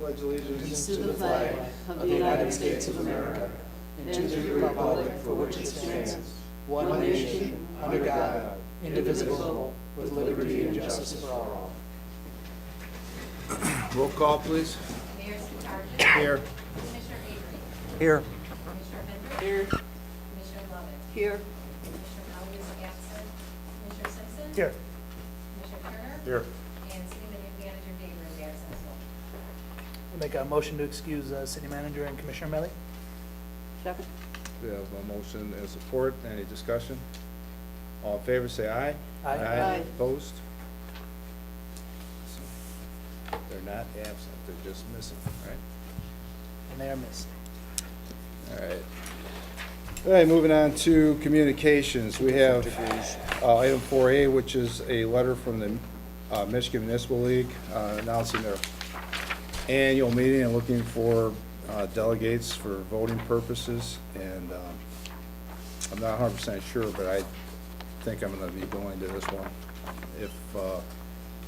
pledge allegiance to the flag of the United States of America and to the republic for which it stands, one nation, under God, indivisible, with liberty and justice for all. Roll call, please. Mayor Scargill. Here. Commissioner Avery. Here. Commissioner Hendrick. Here. Commissioner Lovett. Here. Commissioner Howard is absent. Commissioner Simpson. Here. Commissioner Turner. Here. And City Manager Gabriel is absent as well. I'll make a motion to excuse City Manager and Commissioner Melly. Second. We have a motion and support. Any discussion? All in favor, say aye. Aye. Aye. Opposed? They're not absent, they're just missing, right? And they are missed. All right. All right, moving on to communications. We have item 4A, which is a letter from the Michigan Municipal League announcing their annual meeting and looking for delegates for voting purposes. And I'm not 100% sure, but I think I'm going to be going to this one. If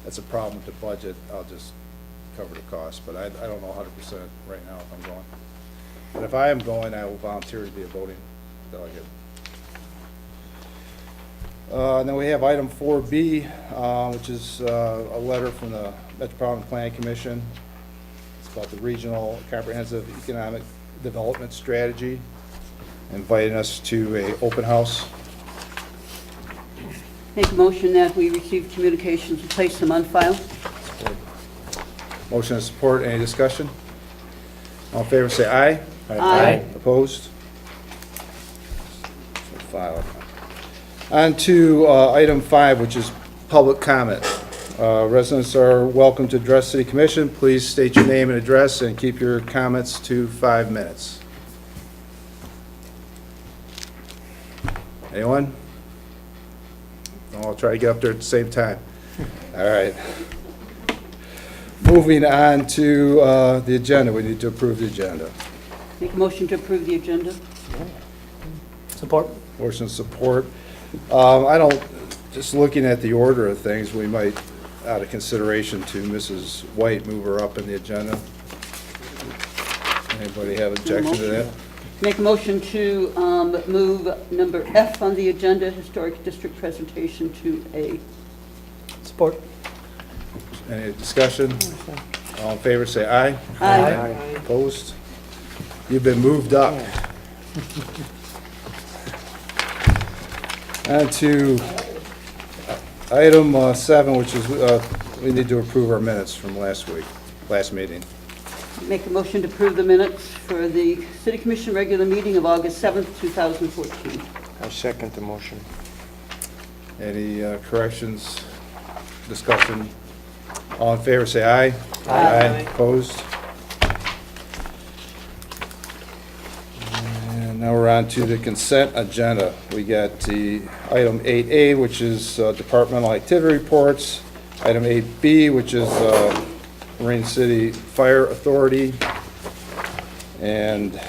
that's a problem with the budget, I'll just cover the cost, but I don't know 100% right now if I'm going. But if I am going, I will volunteer to be a voting delegate. And then we have item 4B, which is a letter from the Metropolitan Planning Commission. It's about the Regional Comprehensive Economic Development Strategy, inviting us to a open house. Make a motion that we receive communications and place them on file. Motion and support. Any discussion? All in favor, say aye. Aye. Opposed? So file. On to item 5, which is public comment. Residents are welcome to address City Commission. Please state your name and address and keep your comments to 5 minutes. Anyone? I'll try to get up there at the same time. All right. Moving on to the agenda. We need to approve the agenda. Make a motion to approve the agenda. Support? Motion support. Just looking at the order of things, we might, out of consideration to Mrs. White, move her up in the agenda. Anybody have objection to that? Make a motion to move number F on the agenda, Historic District Presentation, to A. Support? Any discussion? All in favor, say aye. Aye. Opposed? You've been moved up. On to item 7, which is we need to approve our minutes from last meeting. Make a motion to approve the minutes for the City Commission regular meeting of August 7th, 2014. I second the motion. Any corrections, discussion? All in favor, say aye. Aye. Opposed? And now we're on to the consent agenda. We got the item 8A, which is departmental activity reports. Item 8B, which is Marine City Fire Authority. And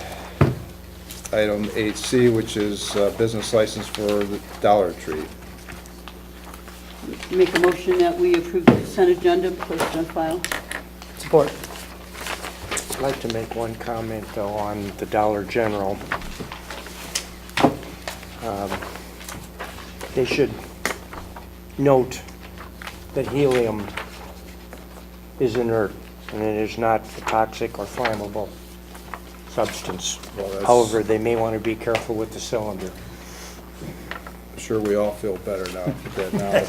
item 8C, which is business license for the Dollar Tree. Make a motion that we approve the consent agenda, place it on file. Support? I'd like to make one comment, though, on the Dollar General. They should note that helium is inert, and it is not a toxic or flammable substance. Well, that's- However, they may want to be careful with the cylinder. I'm sure we all feel better now with that knowledge.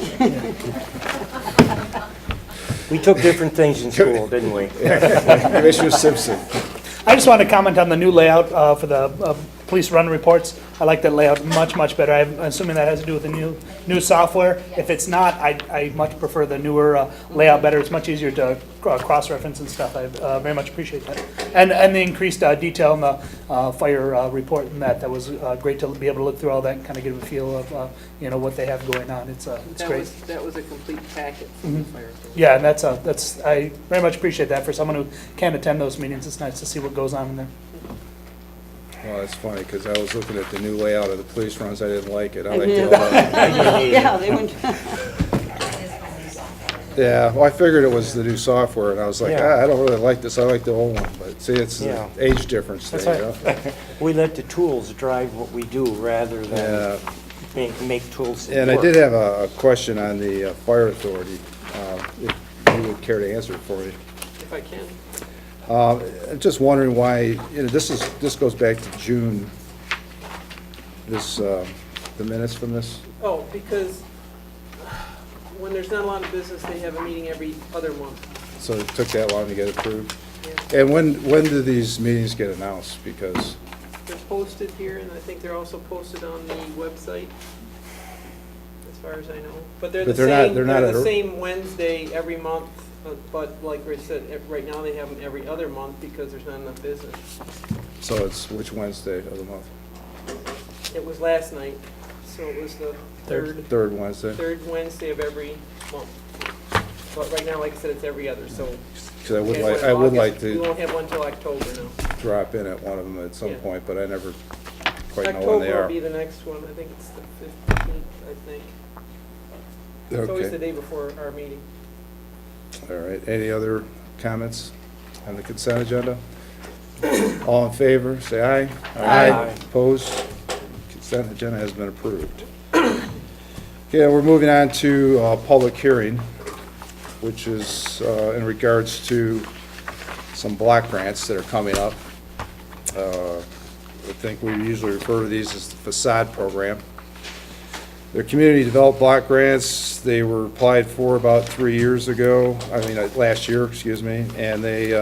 We took different things in school, didn't we? Commissioner Simpson. I just want to comment on the new layout for the police run reports. I like that layout much, much better. I'm assuming that has to do with the new software. If it's not, I much prefer the newer layout better. It's much easier to cross-reference and stuff. I very much appreciate that. And the increased detail in the fire report and that was great to be able to look through all that and kind of get a feel of what they have going on. It's great. That was a complete packet from the fire authority. Yeah, and that's I very much appreciate that. For someone who can't attend those meetings, it's nice to see what goes on in there. Well, that's funny, because I was looking at the new layout of the police runs. I didn't like it. I like Yeah. the old one. Yeah, they went, Yeah, well, I figured it was the new software, and I was like, Yeah. I don't really like this, I like the old one, but see, it's the Yeah. age difference thing, That's you know? We let the tools drive what we do rather than make tools that And I work. did have a question on the fire authority, if you would care to answer it for me. If I can. I'm just wondering why, you know, this goes back to June, the minutes from this? Oh, because when there's not a lot of business, they have a meeting every other month. So it took that long to get approved? Yeah. And when do these meetings get announced? Because, They're posted here, and I think they're also posted on the website, as far as I know. But they're the But they're not- same, they're not they're at the a- same Wednesday every month, but like Rich said, right now they have them every other month because there's not enough business. so it's which Wednesday of the month? It was last night, so it was the Third Wednesday? third Wednesday of every month. But right now, like I said, it's every other, so. Because I we would had like, one in I would August. like We to won't have one till October now. drop in at one of them at some Yeah. point, but I never quite know when they October are. will be the next one, I think it's the 15th, I think. It's always the Okay, day before our meeting. all right. Any other comments on the consent agenda? All in favor, say aye. Aye. Opposed? Consent agenda has been approved. Okay, we're moving on to public hearing, which is in regards to some block grants that are coming up. I think we usually refer to these as the facade program. They're community developed block grants. They were applied for about 3 years ago, last year, excuse me, and they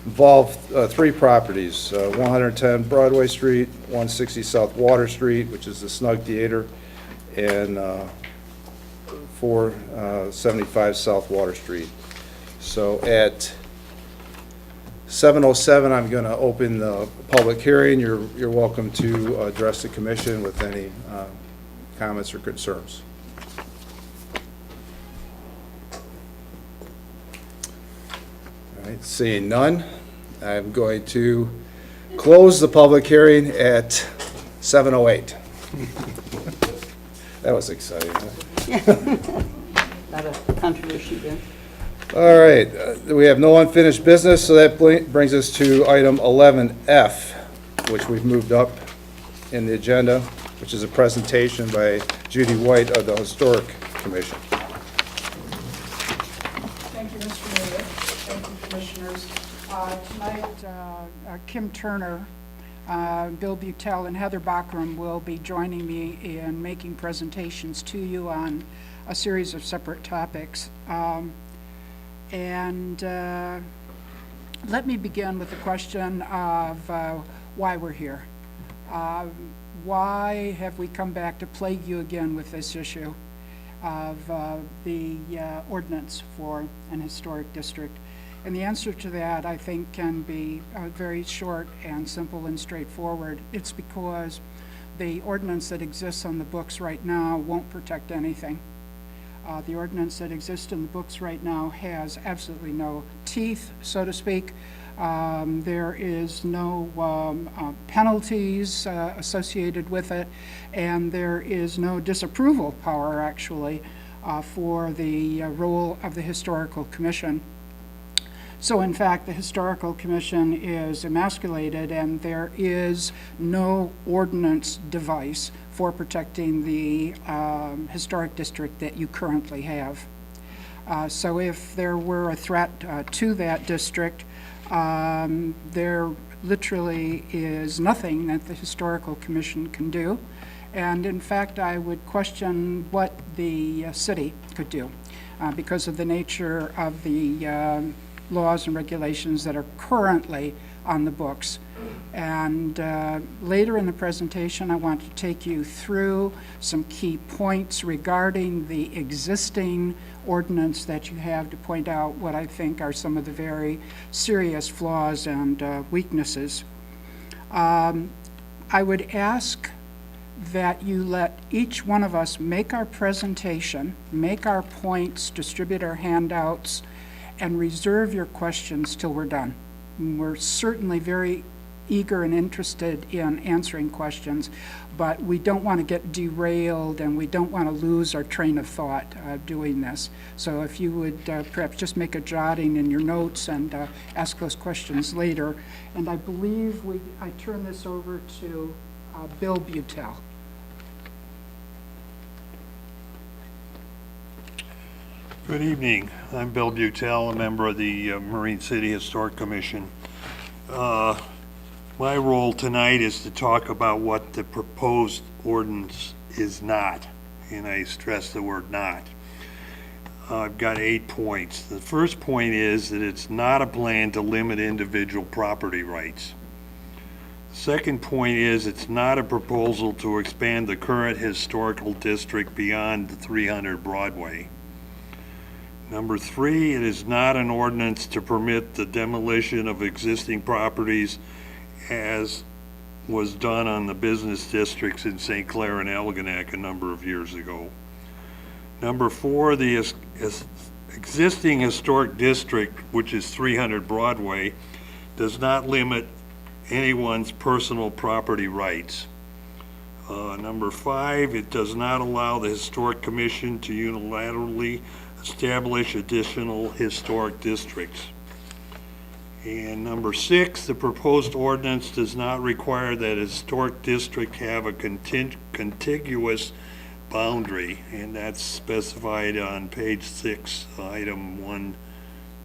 involve three properties, 110 Broadway Street, 160 South Water Street, which is the Snug Theater, and 475 South Water Street. So at 7:07, I'm going to open the public hearing. You're welcome to address the commission with any comments or concerns. All right, seeing none, I'm going to close the public hearing at 7:08. That was exciting, huh? Not a controversy there. All right, we have no unfinished business, so that brings us to item 11F, which we've moved up in the agenda, which is a presentation by Judy White of the Historic Commission. Thank you, Mr. Mayor. Thank you, Commissioners. Tonight, Kim Turner, Bill Butel, and Heather Bachram will be joining me in making presentations to you on a series of separate topics. Let me begin with the question of why we're here. Why have we come back to plague you again with this issue of the ordinance for an historic district? And the answer to that, I think, can be very short and simple and straightforward. It's because the ordinance that exists on the books right now won't protect anything. The ordinance that exists in the books right now has absolutely no teeth, so to speak. There is no penalties associated with it, and there is no disapproval power, actually, for the role of the Historical Commission. So in fact, the Historical Commission is emasculated, and there is no ordinance device for protecting the historic district that you currently have. So if there were a threat to that district, there literally is nothing that the Historical Commission can do. And in fact, I would question what the city could do because of the nature of the laws and regulations that are currently on the books. And later in the presentation, I want to take you through some key points regarding the existing ordinance that you have to point out what I think are some of the very serious flaws and weaknesses. I would ask that you let each one of us make our presentation, make our points, distribute our handouts, and reserve your questions till we're done. We're certainly very eager and interested in answering questions, but we don't want to get derailed and we don't want to lose our train of thought doing this. So if you would perhaps just make a jotting in your notes and ask those questions later. And I believe I turn this over to Bill Butel. Good evening. I'm Bill Butel, a member of the Marine City Historic Commission. My role tonight is to talk about what the proposed ordinance is not, and I stress the word not. I've got 8 points. The first point is that it's not a plan to limit individual property rights. The second point is it's not a proposal to expand the current historical district beyond the 300 Broadway. Number 3, it is not an ordinance to permit the demolition of existing properties as was done on the business districts in St. Clair and Algonac a number of years ago. Number 4, the existing historic district, which is 300 Broadway, does not limit anyone's personal property rights. Number 5, it does not allow the Historic Commission to unilaterally establish additional historic districts. And number 6, the proposed ordinance does not require that a historic district have a contiguous boundary, and that's specified on page 6, item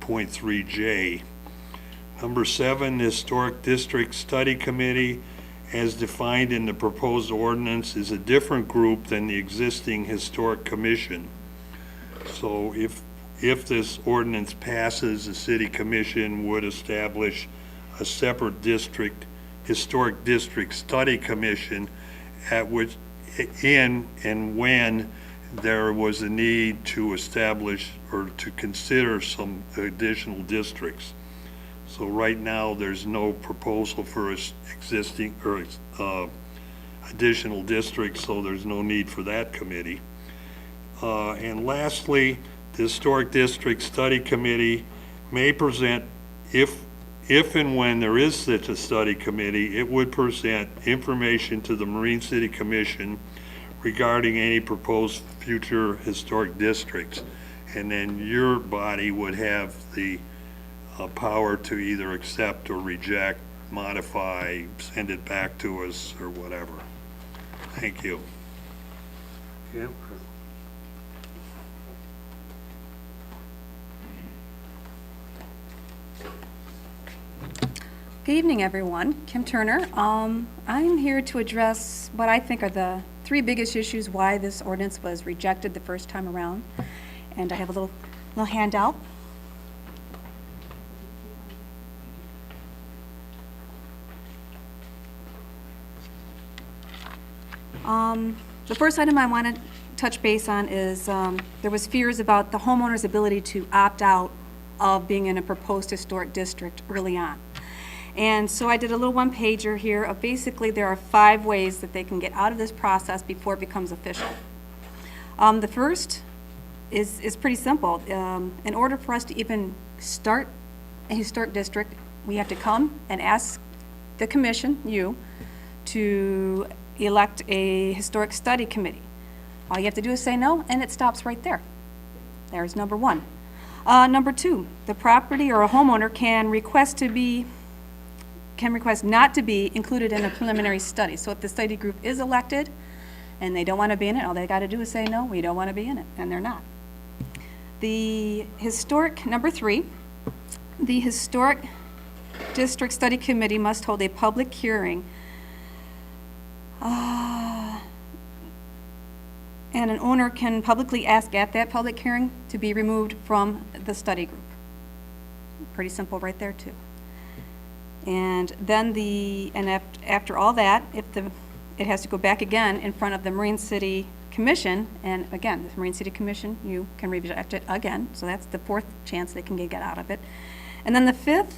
1.3J. Number 7, the Historic District Study Committee, as defined in the proposed ordinance, is a different group than the existing Historic Commission. So if this ordinance passes, the City Commission would establish a separate district, Historic District Study Commission, at which, in and when there was a need to establish or to consider some additional districts. So right now, there's no proposal for existing or additional districts, so there's no need for that committee. And lastly, the Historic District Study Committee may present, if and when there is such a study committee, it would present information to the Marine City Commission regarding any proposed future historic districts. And then your body would have the power to either accept or reject, modify, send it back to us, or whatever. Thank you. Yeah. Good evening, everyone. Kim Turner. I'm here to address what I think are the 3 biggest issues why this ordinance was rejected the first time around. And I have a little handout. The first item I want to touch base on is there was fears about the homeowner's ability to opt out of being in a proposed historic district early on. And so I did a little one-pager here of basically there are 5 ways that they can get out of this process before it becomes official. The first is pretty simple. In order for us to even start a historic district, we have to come and ask the commission, you, to elect a historic study committee. All you have to do is say no, and it stops right there. There's number 1. Number 2, the property or a homeowner can request not to be included in a preliminary study. So if the study group is elected and they don't want to be in it, all they got to do is say no, we don't want to be in it, and they're not. Number 3, the Historic District Study Committee must hold a public hearing and an owner can publicly ask at that public hearing to be removed from the study group. Pretty simple right there too. And then after all that, it has to go back again in front of the Marine City Commission, and again, the Marine City Commission, you can reject it again, so that's the 4th chance they can get out of it. And then the 5th,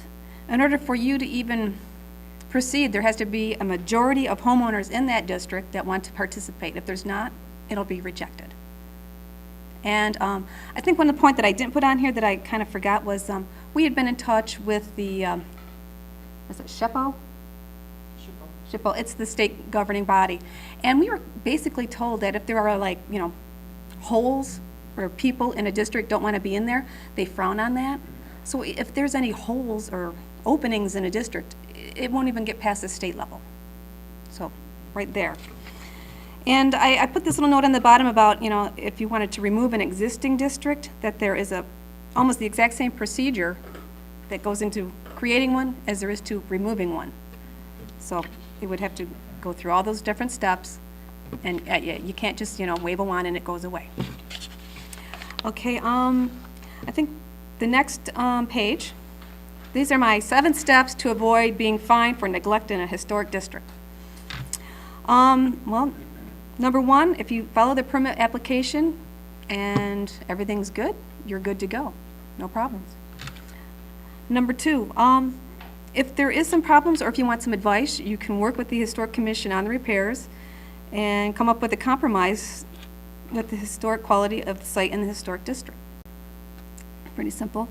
in order for you to even proceed, there has to be a majority of homeowners in that district that want to participate. If there's not, it'll be rejected. And I think one of the point that I didn't put on here that I kind of forgot was we had been in touch with the, is it SHPO? SHPO, it's the state governing body. And we were basically told that if there are like, holes or people in a district don't want to be in there, they frown on that. So if there's any holes or openings in a district, it won't even get past the state level. So, right there. And I put this little note on the bottom about, if you wanted to remove an existing district, that there is almost the exact same procedure that goes into creating one as there is to removing one. So you would have to go through all those different steps, and you can't just, wave a wand and it goes away. Okay, I think the next page, these are my 7 steps to avoid being fined for neglect in a historic district. Well, number 1, if you follow the permit application and everything's good, you're good to go. No problems. Number 2, if there is some problems or if you want some advice, you can work with the Historic Commission on the repairs and come up with a compromise with the historic quality of the site in the historic district. Pretty simple.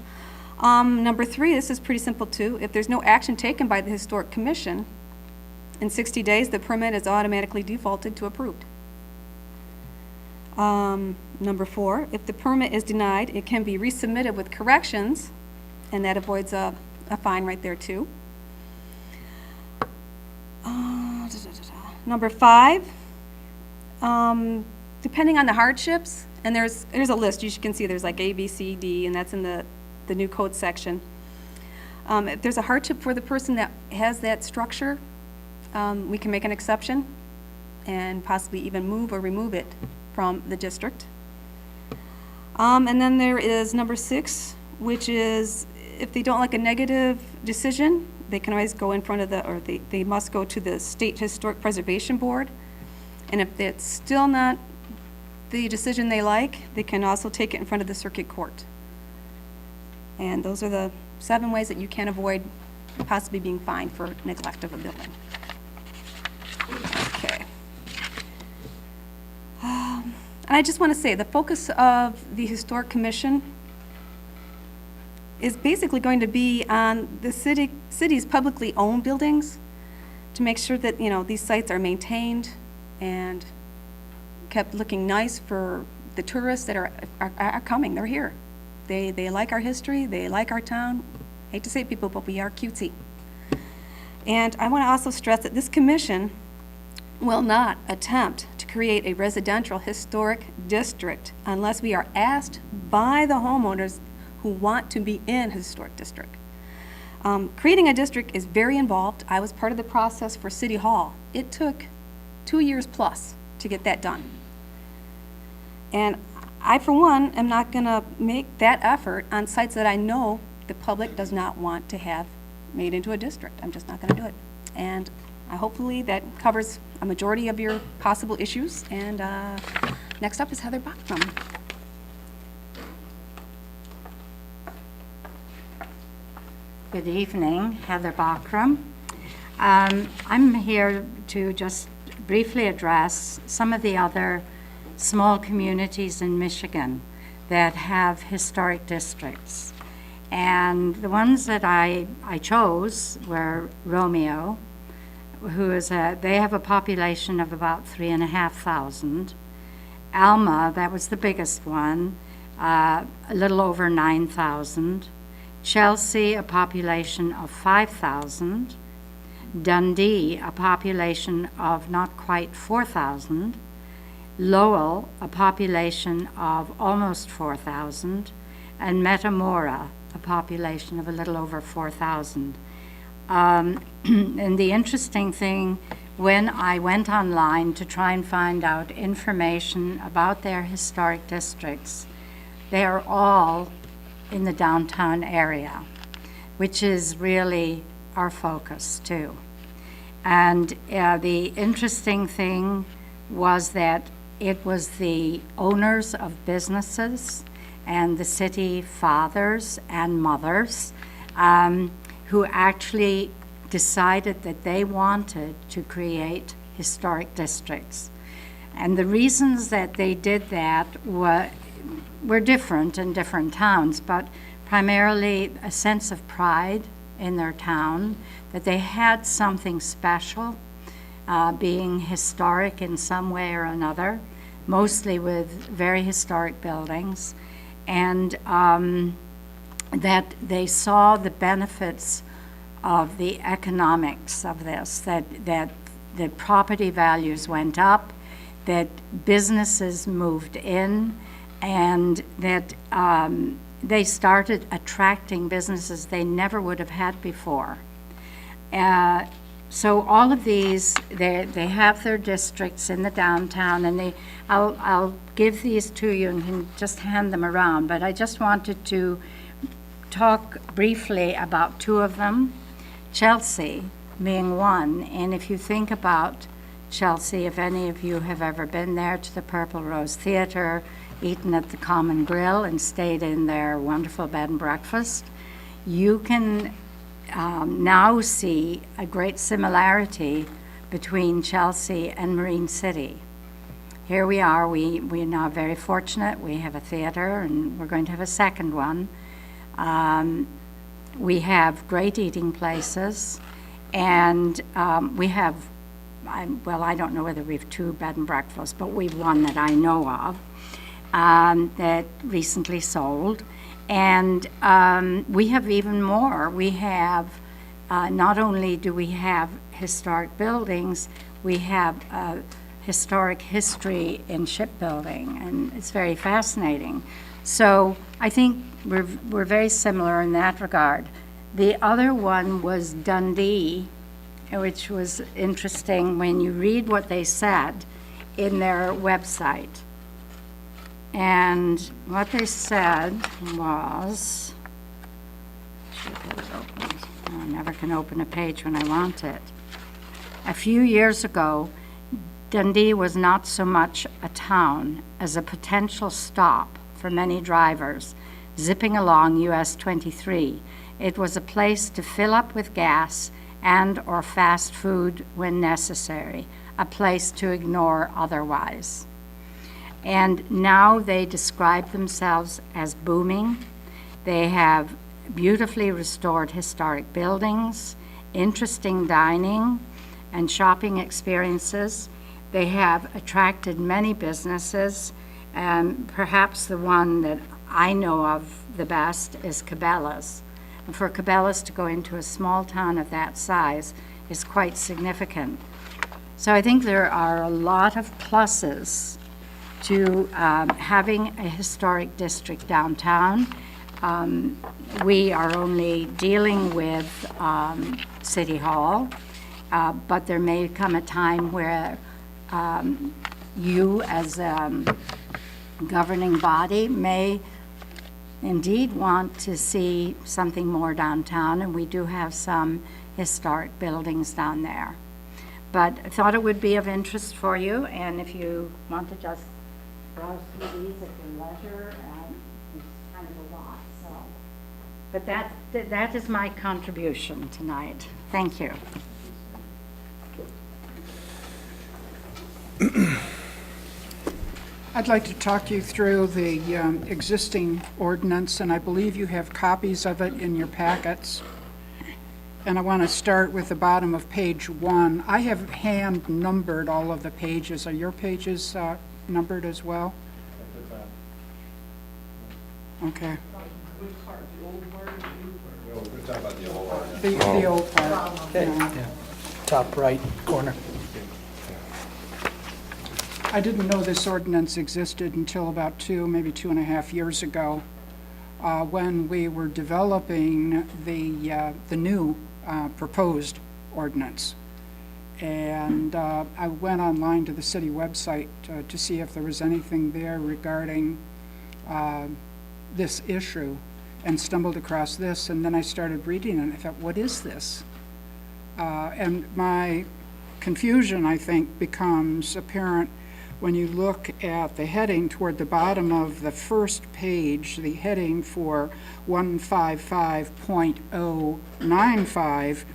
Number 3, this is pretty simple too. If there's no action taken by the Historic Commission, in 60 days, the permit is automatically defaulted to approved. Number 4, if the permit is denied, it can be resubmitted with corrections, and that avoids a fine right there too. Number 5, depending on the hardships, and there's a list, you can see there's like A, B, C, D, and that's in the new code section. If there's a hardship for the person that has that structure, we can make an exception and possibly even move or remove it from the district. And then there is number 6, which is if they don't like a negative decision, they can always go in front of they must go to the State Historic Preservation Board. And if it's still not the decision they like, they can also take it in front of the circuit court. And those are the 7 ways that you can avoid possibly being fined for neglect of a building. Okay. And I just want to say, the focus of the Historic Commission is basically going to be on the city's publicly owned buildings to make sure that, these sites are maintained and kept looking nice for the tourists that are coming. They're here. They like our history. They like our town. Hate to say it, people, but we are cutesy. And I want to also stress that this commission will not attempt to create a residential historic district unless we are asked by the homeowners who want to be in a historic district. Creating a district is very involved. I was part of the process for City Hall. It took 2 years plus to get that done. And I, for one, am not going to make that effort on sites that I know the public does not want to have made into a district. I'm just not going to do it. And hopefully that covers a majority of your possible issues. And next up is Heather Bachman. Good evening, Heather Bachram. I'm here to just briefly address some of the other small communities in Michigan that have historic districts. And the ones that I chose were Romeo, they have a population of about 3,500. Alma, that was the biggest one, a little over 9,000. Chelsea, a population of 5,000. Dundee, a population of not quite 4,000. Lowell, a population of almost 4,000. And Metamora, a population of a little over 4,000. And the interesting thing, when I went online to try and find out information about their historic districts, they are all in the downtown area, which is really our focus too. And the interesting thing was that it was the owners of businesses and the city fathers and mothers who actually decided that they wanted to create historic districts. And the reasons that they did that were different in different towns, but primarily a sense of pride in their town, that they had something special being historic in some way or another, mostly with very historic buildings, and that they saw the benefits of the economics of this, that the property values went up, that businesses moved in, and that they started attracting businesses they never would have had before. So all of these, they have their districts in the downtown, and I'll give these to you and can just hand them around, but I just wanted to talk briefly about two of them, Chelsea being one. And if you think about Chelsea, if any of you have ever been there to the Purple Rose Theater, eaten at the Common Grill, and stayed in their wonderful bed and breakfast, you can now see a great similarity between Chelsea and Marine City. Here we are, we're now very fortunate. We have a theater, and we're going to have a second one. We have great eating places, and we have, well, I don't know whether we have two bed and breakfasts, but we've one that I know of that recently sold. And we have even more. We have, not only do we have historic buildings, we have historic history in shipbuilding, and it's very fascinating. So I think we're very similar in that regard. The other one was Dundee, which was interesting when you read what they said in their website. And what they said was, I never can open a page when I want it. A few years ago, Dundee was not so much a town as a potential stop for many drivers zipping along US 23. It was a place to fill up with gas and or fast food when necessary, a place to ignore otherwise. And now they describe themselves as booming. They have beautifully restored historic buildings, interesting dining and shopping experiences. They have attracted many businesses, and perhaps the one that I know of the best is Cabela's. And for Cabela's to go into a small town of that size is quite significant. So I think there are a lot of pluses to having a historic district downtown. We are only dealing with City Hall, but there may come a time where you as a governing body may indeed want to see something more downtown, and we do have some historic buildings down there. But I thought it would be of interest for you, and if you want to just browse through these at your leisure, it's kind of a lot, so. But that is my contribution tonight. Thank you. I'd like to talk you through the existing ordinance, and I believe you have copies of it in your packets. And I want to start with the bottom of page 1. I have hand numbered all of the pages. Are your pages numbered as well? Okay. The old part. Yeah. Top right corner. I didn't know this ordinance existed until about maybe 2.5 years ago, when we were developing the new proposed ordinance. And I went online to the city website to see if there was anything there regarding this issue, and stumbled across this, and then I started reading it, and I thought, what is this? And my confusion, I think, becomes apparent when you look at the heading toward the bottom of the first page, the heading for 155.095,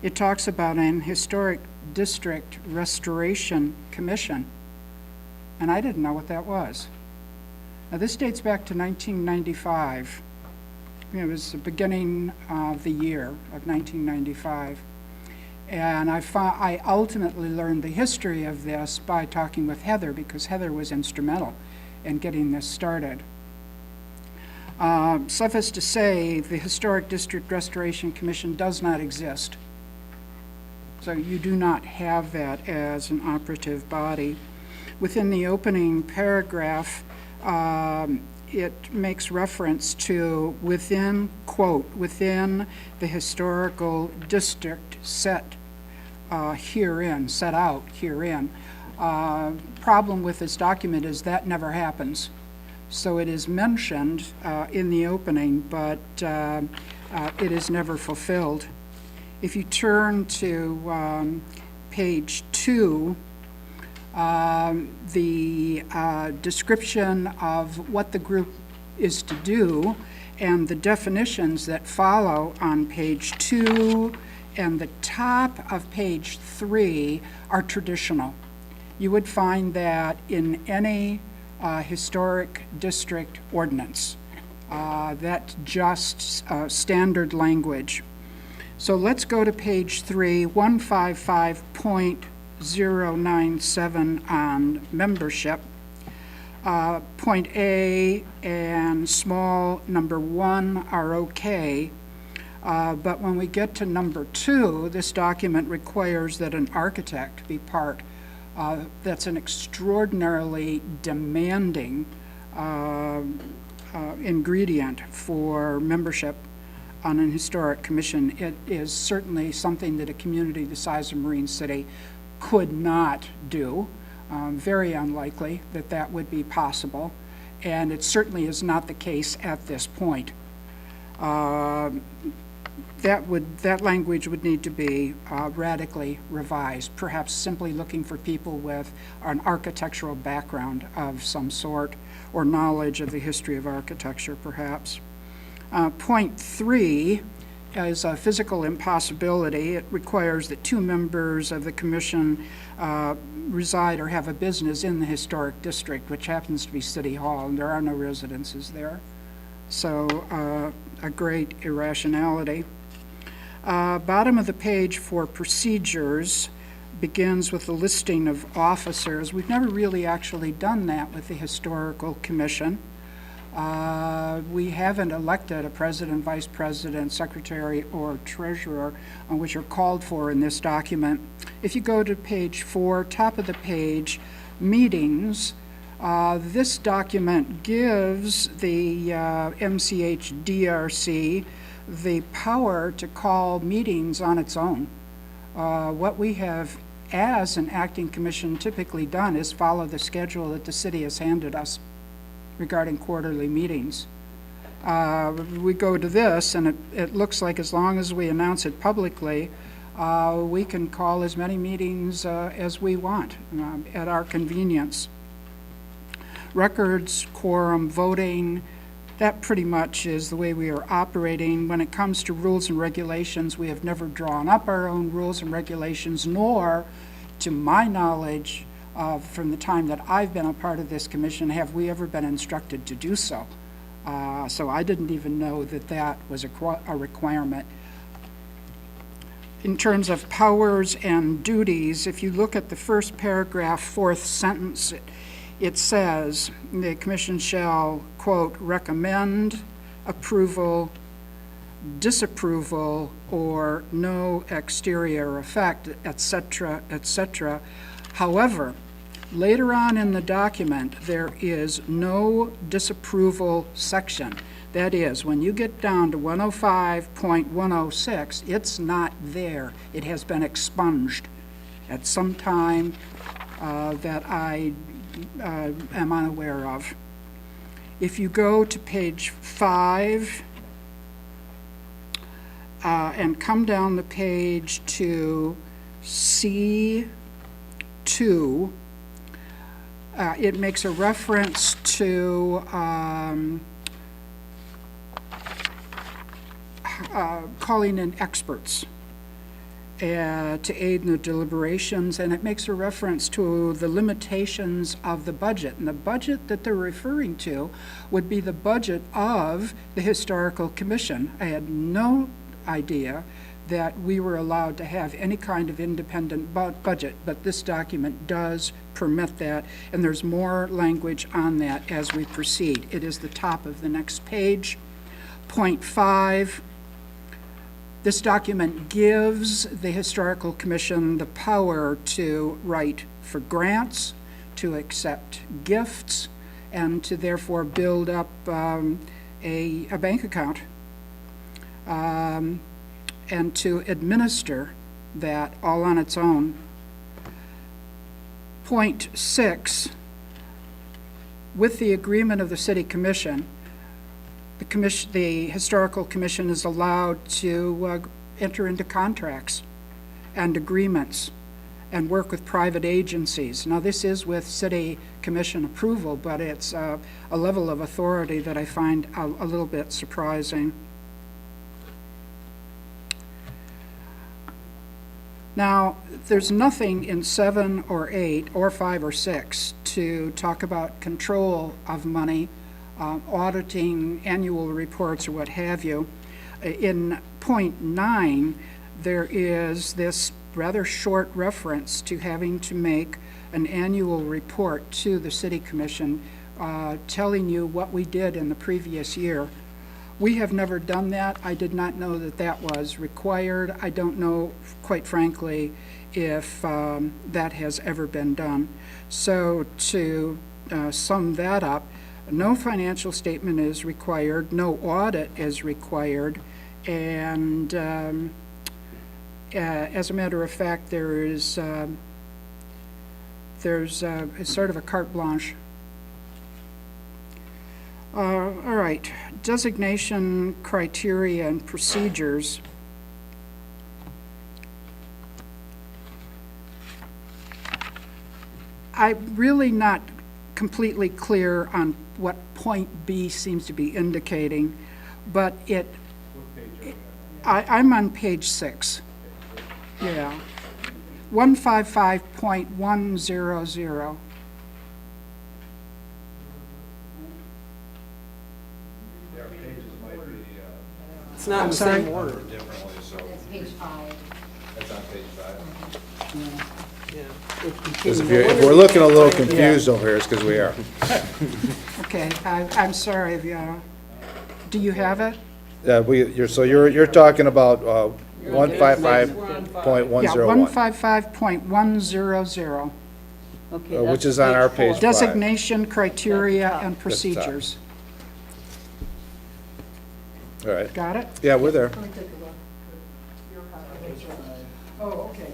it talks about an historic district restoration commission. And I didn't know what that was. Now, this dates back to 1995. It was the beginning of the year of 1995. And I ultimately learned the history of this by talking with Heather, because Heather was instrumental in getting this started. Suffice to say, the Historic District Restoration Commission does not exist. So you do not have that as an operative body. Within the opening paragraph, it makes reference to within, quote, within the historical district set herein, set out herein. Problem with this document is that never happens. So it is mentioned in the opening, but it is never fulfilled. If you turn to page 2, the description of what the group is to do and the definitions that follow on page 2 and the top of page 3 are traditional. You would find that in any historic district ordinance. That's just standard language. So let's go to page 3, 155.097 on membership. Point A and small number 1 are okay, but when we get to number 2, this document requires that an architect be part. That's an extraordinarily demanding ingredient for membership on an historic commission. It is certainly something that a community the size of Marine City could not do. Very unlikely that that would be possible, and it certainly is not the case at this point. That language would need to be radically revised, perhaps simply looking for people with an architectural background of some sort or knowledge of the history of architecture, perhaps. Point 3 is a physical impossibility. It requires that 2 members of the commission reside or have a business in the historic district, which happens to be City Hall, and there are no residences there. So a great irrationality. Bottom of the page for procedures begins with a listing of officers. We've never really actually done that with the Historical Commission. We haven't elected a president, vice president, secretary, or treasurer, which are called for in this document. If you go to page 4, top of the page, meetings, this document gives the MCH-DRC the power to call meetings on its own. What we have as an acting commission typically done is follow the schedule that the city has handed us regarding quarterly meetings. We go to this, and it looks like as long as we announce it publicly, we can call as many meetings as we want at our convenience. Records, quorum, voting, that pretty much is the way we are operating. When it comes to rules and regulations, we have never drawn up our own rules and regulations, nor, to my knowledge, from the time that I've been a part of this commission, have we ever been instructed to do so. So I didn't even know that that was a requirement. In terms of powers and duties, if you look at the first paragraph, 4th sentence, it says the commission shall, quote, recommend approval, disapproval, or no exterior effect, etc., etc. However, later on in the document, there is no disapproval section. That is, when you get down to 105.106, it's not there. It has been expunged at some time that I am unaware of. If you go to page 5 and come down the page to C2, it makes a reference to calling in experts to aid in the deliberations, and it makes a reference to the limitations of the budget. And the budget that they're referring to would be the budget of the Historical Commission. I had no idea that we were allowed to have any kind of independent budget, but this document does permit that, and there's more language on that as we proceed. It is the top of the next page. Point 5, this document gives the Historical Commission the power to write for grants, to accept gifts, and to therefore build up a bank account, and to administer that all on its own. Point 6, with the agreement of the City Commission, the Historical Commission is allowed to enter into contracts and agreements and work with private agencies. Now, this is with City Commission approval, but it's a level of authority that I find a little bit surprising. Now, there's nothing in 7 or 8 or 5 or 6 to talk about control of money, auditing annual reports or what have you. In point 9, there is this rather short reference to having to make an annual report to the City Commission telling you what we did in the previous year. We have never done that. I did not know that that was required. I don't know, quite frankly, if that has ever been done. So to sum that up, no financial statement is required, no audit is required, and as a matter of fact, there's sort of a carte blanche. All right, designation criteria and procedures. I'm really not completely clear on what point B seems to be indicating, but I'm on page 6. Yeah. 155.100. It's not in the sorry? same order. Differently, so That's page 5. that's on page 5. Yeah. Because if we're looking a little confused over here, it's because we are. Okay, I'm sorry. Do you have it? So you're talking about Yeah, 155.101, 155.100. which is on our page 5. Designation criteria and procedures. All right. Got it? Yeah, we're there. Oh, okay.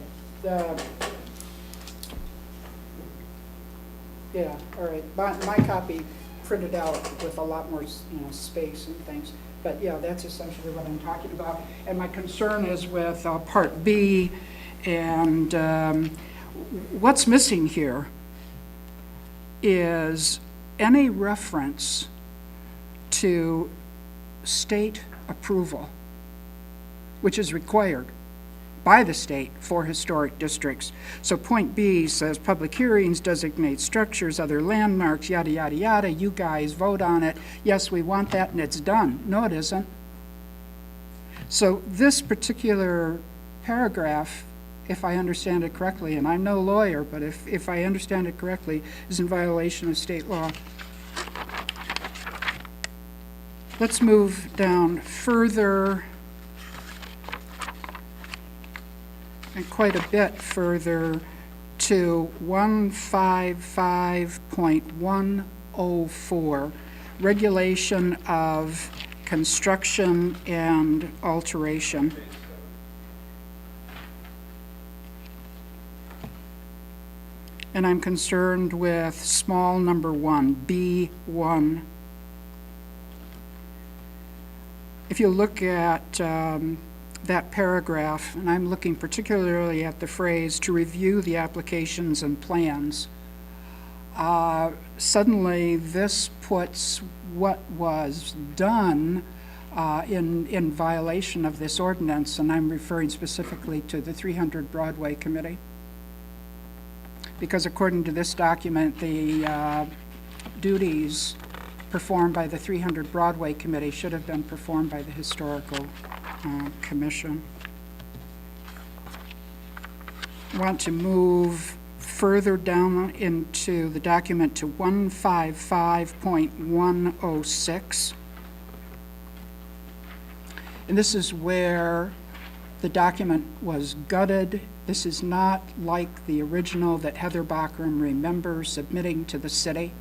Yeah, all right. My copy printed out with a lot more, space and things. But yeah, that's essentially what I'm talking about. And my concern is with Part B, and what's missing here is any reference to state approval, which is required by the state for historic districts. So point B says public hearings, designate structures, other landmarks, yada, yada, yada. You guys vote on it. Yes, we want that, and it's done. No, it isn't. So this particular paragraph, if I understand it correctly, and I'm no lawyer, but if I understand it correctly, is in violation of state law. Let's move down further, and quite a bit further, to 155.104, regulation of construction and alteration. And I'm concerned with small number 1, B1. If you look at that paragraph, and I'm looking particularly at the phrase, to review the applications and plans, suddenly this puts what was done in violation of this ordinance, and I'm referring specifically to the 300 Broadway Committee. Because according to this document, the duties performed by the 300 Broadway Committee should have been performed by the Historical Commission. want to move further down into the document to 155.106. And this is where the document was gutted. This is not like the original that Heather Bachram remembers submitting to the city.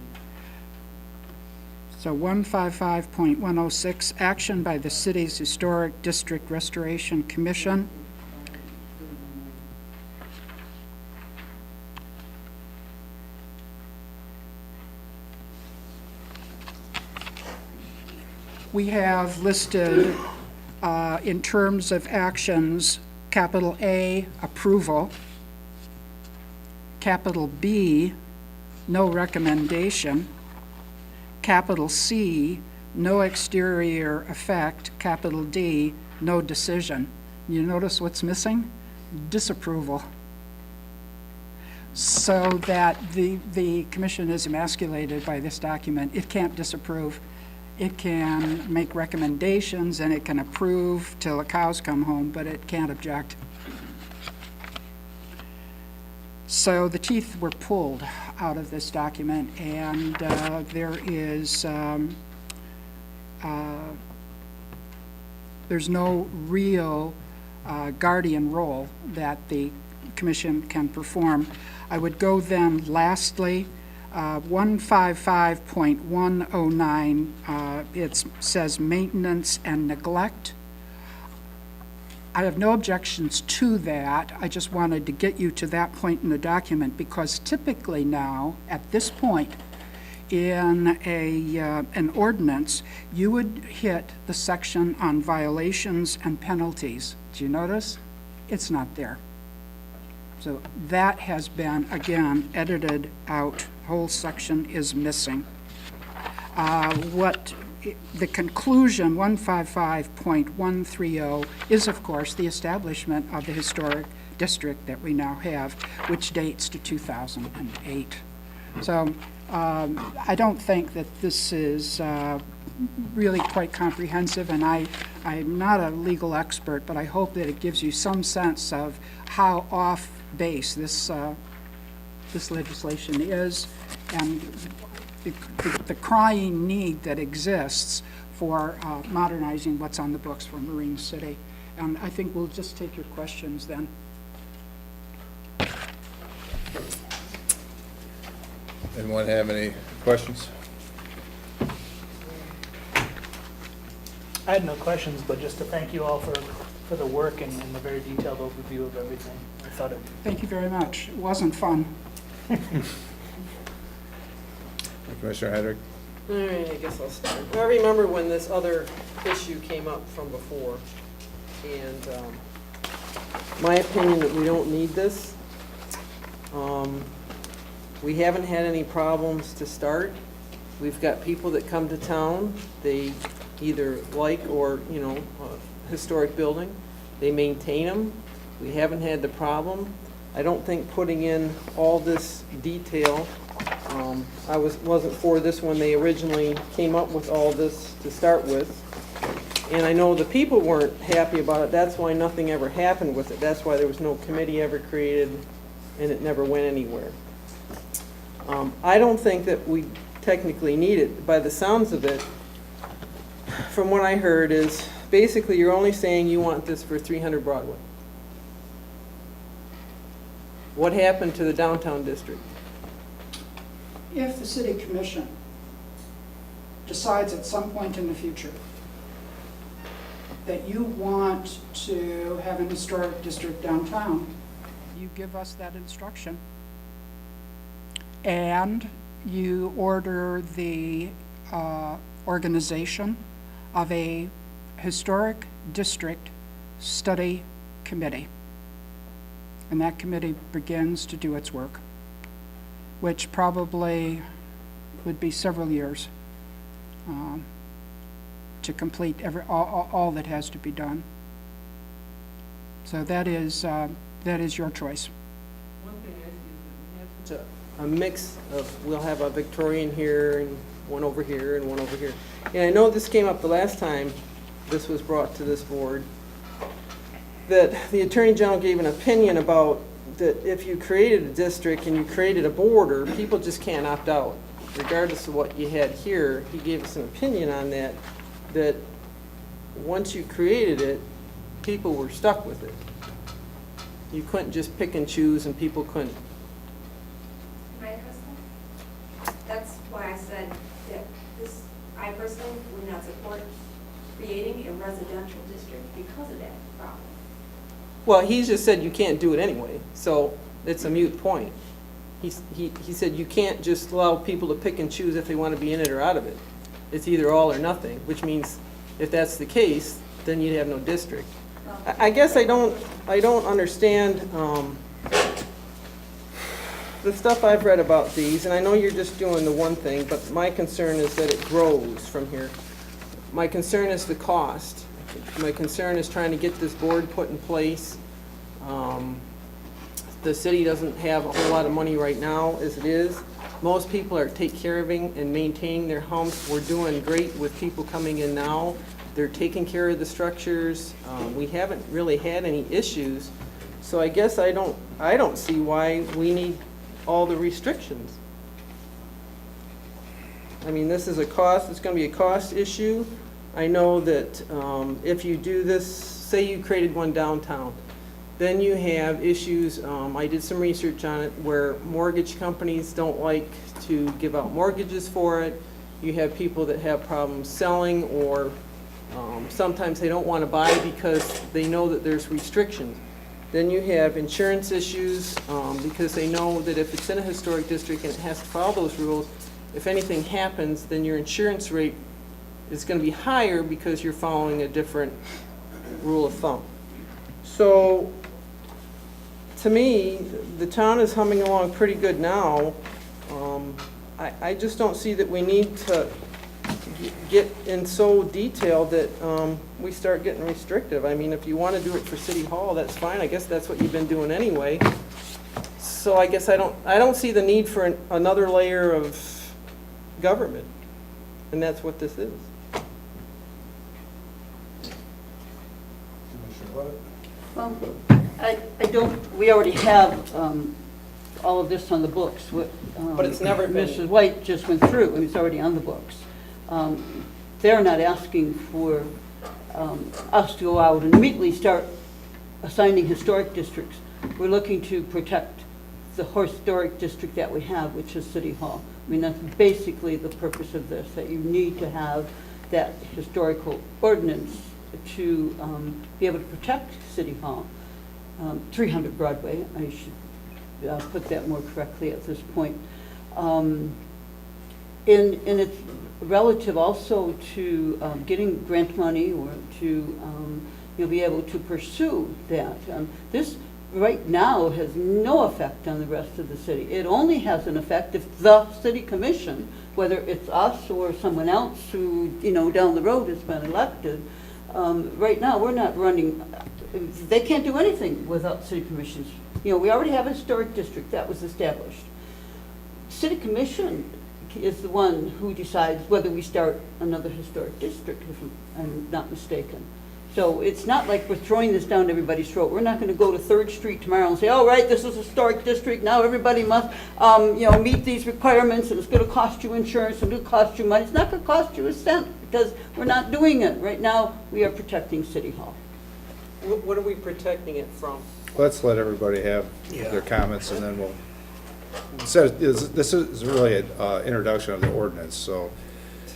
So 155.106, action by the city's Historic District Restoration Commission. We have listed in terms of actions, capital A, approval, capital B, no recommendation, capital C, no exterior effect, capital D, no decision. You notice what's missing? Disapproval. So that the commission is emasculated by this document. It can't disapprove. It can make recommendations and it can approve till the cows come home, but it can't object. So the teeth were pulled out of this document, and there is there's no real guardian role that the commission can perform. I would go then lastly, 155.109, it says maintenance and neglect. I have no objections to that. I just wanted to get you to that point in the document, because typically now, at this point in an ordinance, you would hit the section on violations and penalties. Do you notice? It's not there. So that has been, again, edited out. Whole section is missing. The conclusion, 155.130, is, of course, the establishment of the historic district that we now have, which dates to 2008. So I don't think that this is really quite comprehensive, and I'm not a legal expert, but I hope that it gives you some sense of how off base this legislation is, and the crying need that exists for modernizing what's on the books for Marine City. And I think we'll just take your questions then. Anyone have any questions? I had no questions, but just to thank you all for the work and the very detailed overview of everything. I thought it. Thank you very much. It wasn't fun. Commissioner Hedrick? All right, I guess I'll start. I remember when this other issue came up from before, and my opinion that we don't need this. We haven't had any problems to start. We've got people that come to town, they either like or, historic building, they maintain them. We haven't had the problem. I don't think putting in all this detail, I wasn't for this when they originally came up with all this to start with. And I know the people weren't happy about it. That's why nothing ever happened with it. That's why there was no committee ever created and it never went anywhere. I don't think that we technically need it. By the sounds of it, from what I heard, is basically you're only saying you want this for 300 Broadway. What happened to the downtown district? If the city commission decides at some point in the future that you want to have an historic district downtown, you give us that instruction. And you order the organization of a historic district study committee. And that committee begins to do its work, which probably would be several years to complete all that has to be done. So that is your choice. One thing I see is that we have such a mix of, we'll have a Victorian here and one over here and one over here. And I know this came up the last time this was brought to this board, that the Attorney General gave an opinion about that if you created a district and you created a border, people just can't opt out, regardless of what you had here. He gave us an opinion on that, that once you created it, people were stuck with it. You couldn't just pick and choose, and people couldn't. Can I address that? That's why I said that this, I personally would not support creating a residential district because of that problem. Well, he just said you can't do it anyway, so it's a moot point. He said you can't just allow people to pick and choose if they want to be in it or out of it. It's either all or nothing, which means if that's the case, then you'd have no district. I guess I don't understand the stuff I've read about these, and I know you're just doing the one thing, but my concern is that it grows from here. My concern is the cost. My concern is trying to get this board put in place. The city doesn't have a whole lot of money right now as it is. Most people are taking care of and maintaining their homes. We're doing great with people coming in now. They're taking care of the structures. We haven't really had any issues. So I guess I don't see why we need all the restrictions. I mean, this is a cost, it's going to be a cost issue. I know that if you do this, say you created one downtown, then you have issues, I did some research on it, where mortgage companies don't like to give out mortgages for it. You have people that have problems selling, or sometimes they don't want to buy because they know that there's restrictions. Then you have insurance issues because they know that if it's in a historic district and it has to follow those rules, if anything happens, then your insurance rate is going to be higher because you're following a different rule of thumb. So, to me, the town is humming along pretty good now. I just don't see that we need to get in so detailed that we start getting restrictive. I mean, if you want to do it for City Hall, that's fine. I guess that's what you've been doing anyway. So I guess I don't see the need for another layer of government, and that's what this is. Well, I don't, we already have all of this on the books. But it's never been- Mrs. White just went through, and it's already on the books. They're not asking for us to go out and immediately start assigning historic districts. We're looking to protect the historic district that we have, which is City Hall. I mean, that's basically the purpose of this, that you need to have that historical ordinance to be able to protect City Hall. 300 Broadway, I should put that more correctly at this point. And it's relative also to getting grant money, or to you'll be able to pursue that. This right now has no effect on the rest of the city. It only has an effect if the city commission, whether it's us or someone else who, down the road has been elected, right now we're not running, they can't do anything without city commissions. We already have a historic district that was established. City commission is the one who decides whether we start another historic district, if I'm not mistaken. So it's not like we're throwing this down everybody's throat. We're not going to go to 3rd Street tomorrow and say, all right, this is a historic district, now everybody must, meet these requirements, and it's going to cost you insurance, and it'll cost you money. It's not going to cost you a cent, because we're not doing it. Right now, we are protecting City Hall. What are we protecting it from? Let's let everybody have their comments, and then we'll, this is really an introduction of the ordinance, so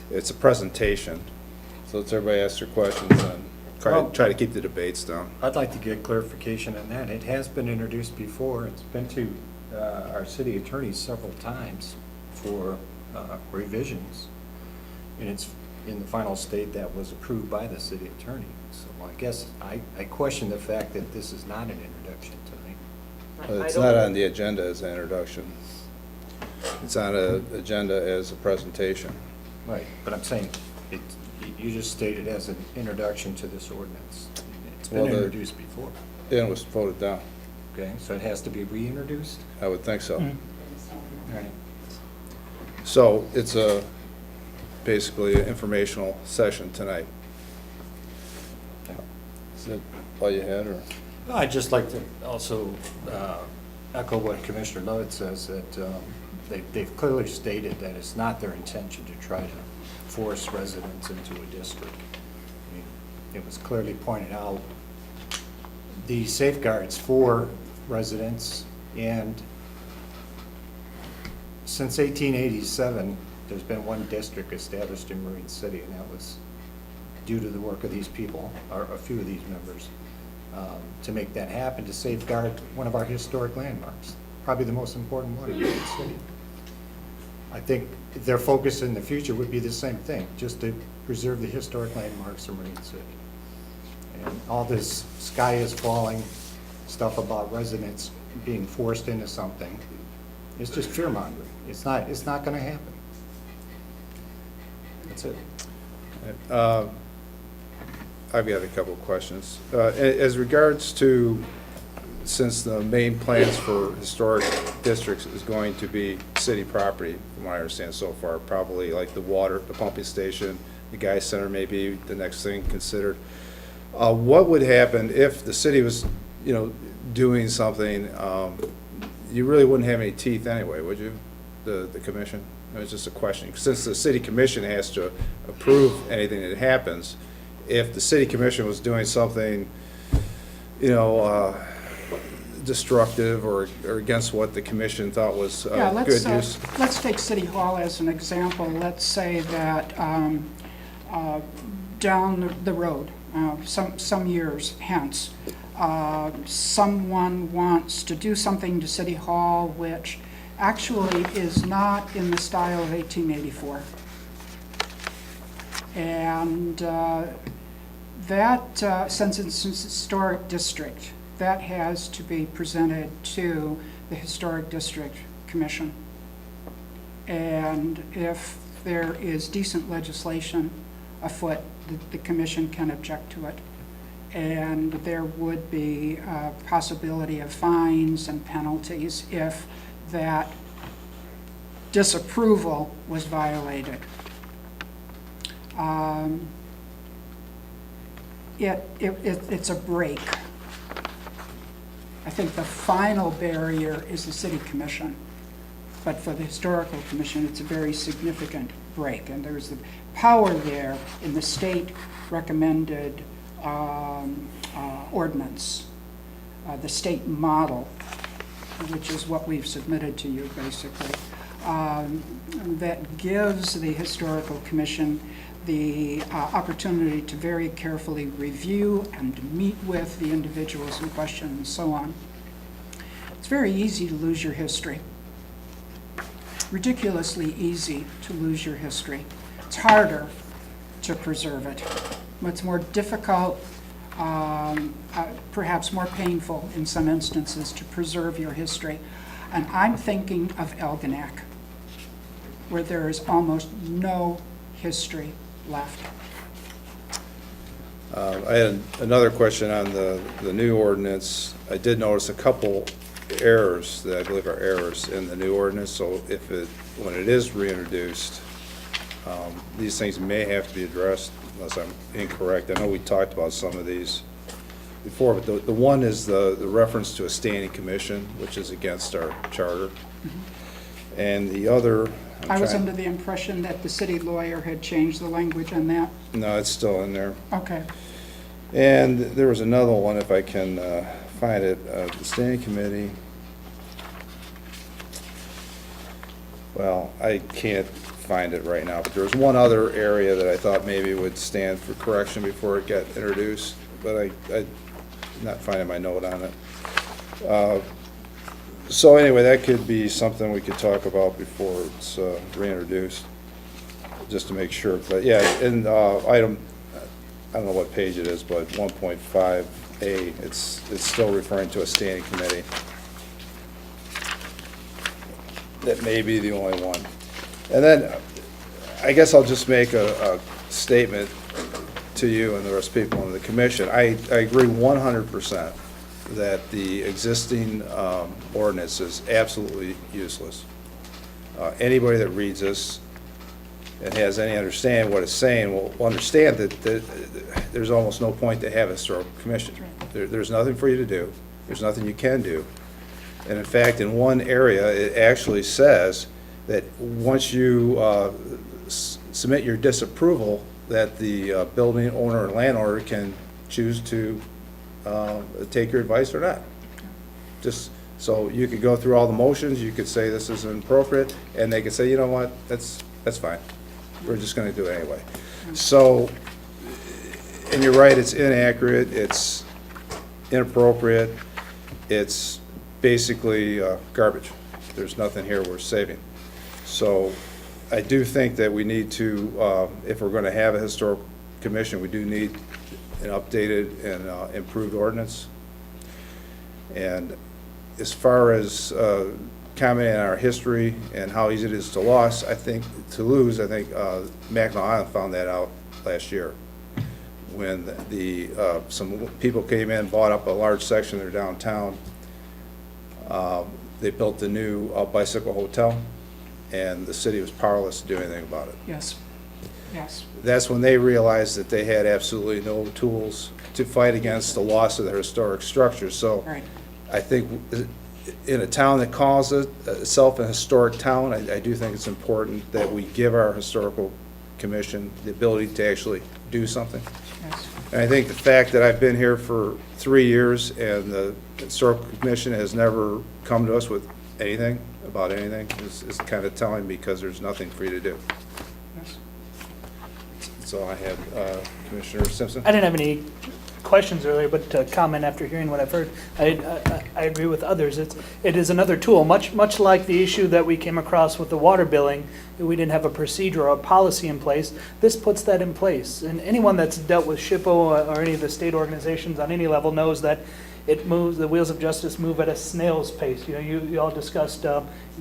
it's a presentation. So let's everybody ask their questions and try to keep the debates down. I'd like to get clarification on that. It has been introduced before. It's been to our city attorney several times for revisions, and it's in the final state that was approved by the city attorney. So I guess I question the fact that this is not an introduction tonight. It's not on the agenda as an introduction. It's on an agenda as a presentation. Right, but I'm saying, you just stated as an introduction to this ordinance. It's been introduced before. Then it was voted down. Okay, so it has to be reintroduced? I would think so. All right. So it's basically an informational session tonight. Is that all you had, or? I'd just like to also echo what Commissioner Lovett says, that they've clearly stated that it's not their intention to try to force residents into a district. I mean, it was clearly pointed out, the safeguards for residents, and since 1887, there's been one district established in Marine City, and that was due to the work of these people, or a few of these members, to make that happen, to safeguard one of our historic landmarks, probably the most important one in Marine City. I think their focus in the future would be the same thing, just to preserve the historic landmarks of Marine City. And all this sky is falling stuff about residents being forced into something, it's just fear mongering. It's not gonna happen. That's it. I've got a couple of questions. As regards to, since the main plans for historic districts is going to be city property, from what I understand so far, probably like the water, the pumping station, the Guy Center may be the next thing considered. What would happen if the city was, doing something, you really wouldn't have any teeth anyway, would you, the commission? It was just a question. Since the city commission has to approve anything that happens, if the city commission was doing something, destructive or against what the commission thought was good use. Let's take City Hall as an example. Let's say that down the road, some years hence, someone wants to do something to City Hall which actually is not in the style of 1884. And that, since it's a historic district, that has to be presented to the Historic District Commission. And if there is decent legislation afoot, the commission can object to it. And there would be a possibility of fines and penalties if that disapproval was violated. It's a break. I think the final barrier is the city commission, but for the historical commission, it's a very significant break, and there's the power there in the state recommended ordinance, the state model, which is what we've submitted to you basically, that gives the historical commission the opportunity to very carefully review and to meet with the individuals in question and so on. It's very easy to lose your history. Ridiculously easy to lose your history. It's harder to preserve it. It's more difficult, perhaps more painful in some instances, to preserve your history. And I'm thinking of Elginak, where there is almost no history left. I had another question on the new ordinance. I did notice a couple errors that I believe are errors in the new ordinance, so when it is reintroduced, these things may have to be addressed unless I'm incorrect. I know we talked about some of these before, but the one is the reference to a standing commission, which is against our charter. Mm-hmm. And the other, I was under the impression that the city lawyer had changed the language on that. No, it's still in there. Okay. And there was another one, if I can find it, the standing committee. Well, I can't find it right now, but there was one other area that I thought maybe would stand for correction before it got introduced, but I'm not finding my note on it. So anyway, that could be something we could talk about before it's reintroduced, just to make sure. But yeah, in item, I don't know what page it is, but 1.5A, it's still referring to a standing committee. That may be the only one. And then I guess I'll just make a statement to you and the rest of the people in the commission. I agree 100% that the existing ordinance is absolutely useless. Anybody that reads this and has any understanding what it's saying will understand that there's almost no point to have a historical commission. There's nothing for you to do. There's nothing you can do. And in fact, in one area, it actually says that once you submit your disapproval, that the building owner or landowner can choose to take your advice or not. Just, so you could go through all the motions, you could say this isn't appropriate, and they could say, you know what, that's fine. We're just gonna do it anyway. So, and you're right, it's inaccurate, it's inappropriate, it's basically garbage. There's nothing here worth saving. So I do think that we need to, if we're gonna have a historic commission, we do need an updated and improved ordinance. And as far as commenting on our history and how easy it is to lose, I think Mackinac Island found that out last year when some people came in, bought up a large section of their downtown. They built the new bicycle hotel, and the city was powerless to do anything about it. Yes, yes. That's when they realized that they had absolutely no tools to fight against the loss of their historic structures. So Right. I think in a town that calls itself a historic town, I do think it's important that we give our historical commission the ability to actually do something. Yes. And I think the fact that I've been here for 3 years and the historical commission has never come to us with anything about anything is kind of telling, because there's nothing for you to do. Yes. That's all I have. Commissioner Simpson? I didn't have any questions earlier, but to comment after hearing what I've heard, I agree with others. It is another tool, much like the issue that we came across with the water billing. We didn't have a procedure or a policy in place. This puts that in place. And anyone that's dealt with SHPO or any of the state organizations on any level knows that it moves, the wheels of justice move at a snail's pace. You know, you all discussed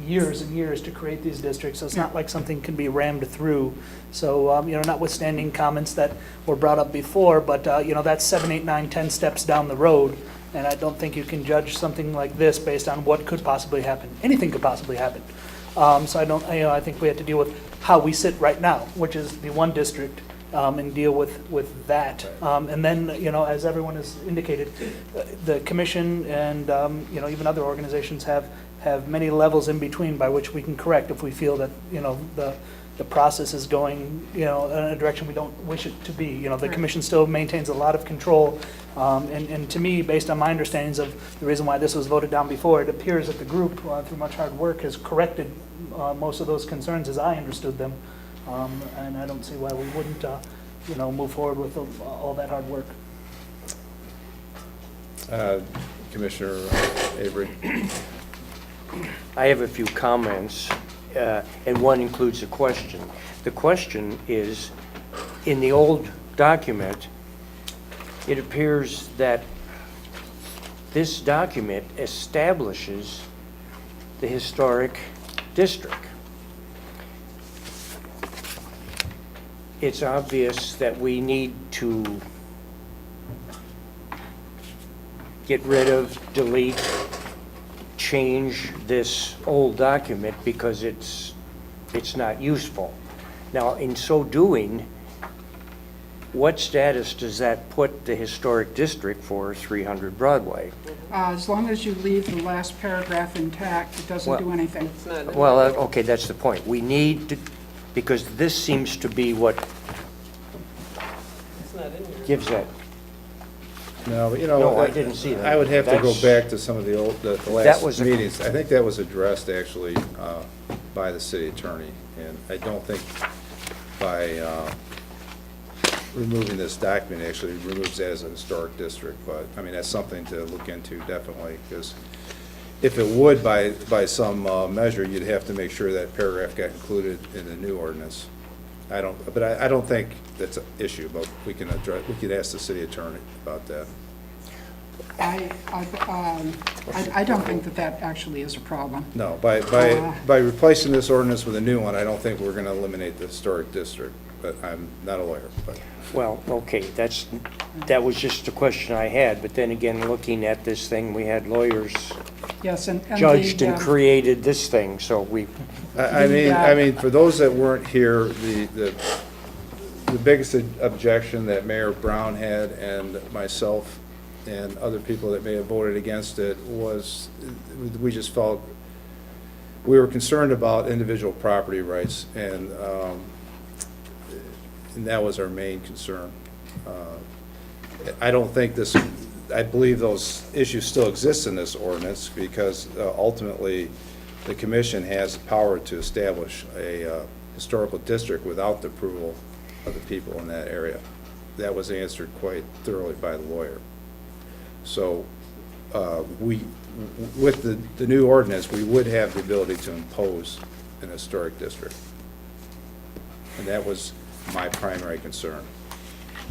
years and years to create these districts, so it's not like something can be rammed through. So, you know, notwithstanding comments that were brought up before, but, you know, that's 7, 8, 9, 10 steps down the road, and I don't think you can judge something like this based on what could possibly happen. Anything could possibly happen. So I think we have to deal with how we sit right now, which is the one district, and deal with that. And then, you know, as everyone has indicated, the commission and, you know, even other organizations have many levels in between by which we can correct if we feel that, you know, the process is going, you know, in a direction we don't wish it to be. You know, the commission still maintains a lot of control. And to me, based on my understandings of the reason why this was voted down before, it appears that the group, through much hard work, has corrected most of those concerns as I understood them. And I don't see why we wouldn't, you know, move forward with all that hard work. Commissioner Avery? I have a few comments, and one includes a question. The question is, in the old document, it appears that this document establishes the historic district. It's obvious that we need to get rid of, delete, change this old document because it's not useful. Now, in so doing, what status does that put the historic district for 300 Broadway? As long as you leave the last paragraph intact, it doesn't do anything. It's not, Well, okay, that's the point. We need to, because this seems to be what it's not in here. gives that. No, but you know. No, I didn't see that. I would have to go That's- back to some of the That last was a- meetings. I think that was addressed actually by the city attorney. And I don't think by removing this document actually removes that as a historic district. But, I mean, that's something to look into definitely, because if it would by some measure, you'd have to make sure that paragraph got included in the new ordinance. I don't think that's an issue, but we can ask the city attorney about that. I don't think that actually is a problem. No, by replacing this ordinance with a new one, I don't think we're gonna eliminate the historic district, but I'm not a lawyer, but. Well, okay, that was just a question I had, but then again, looking at this thing, we had lawyers Yes, and judged the, and created this thing, so we, I mean, for those that weren't here, the biggest objection that Mayor Brown had and myself and other people that may have voted against it was, we just felt, we were concerned about individual property rights, and that was our main concern. I don't think this, I believe those issues still exist in this ordinance, because ultimately, the commission has the power to establish a historical district without the approval of the people in that area. That was answered quite thoroughly by the lawyer. So with the new ordinance, we would have the ability to impose an historic district. And that was my primary concern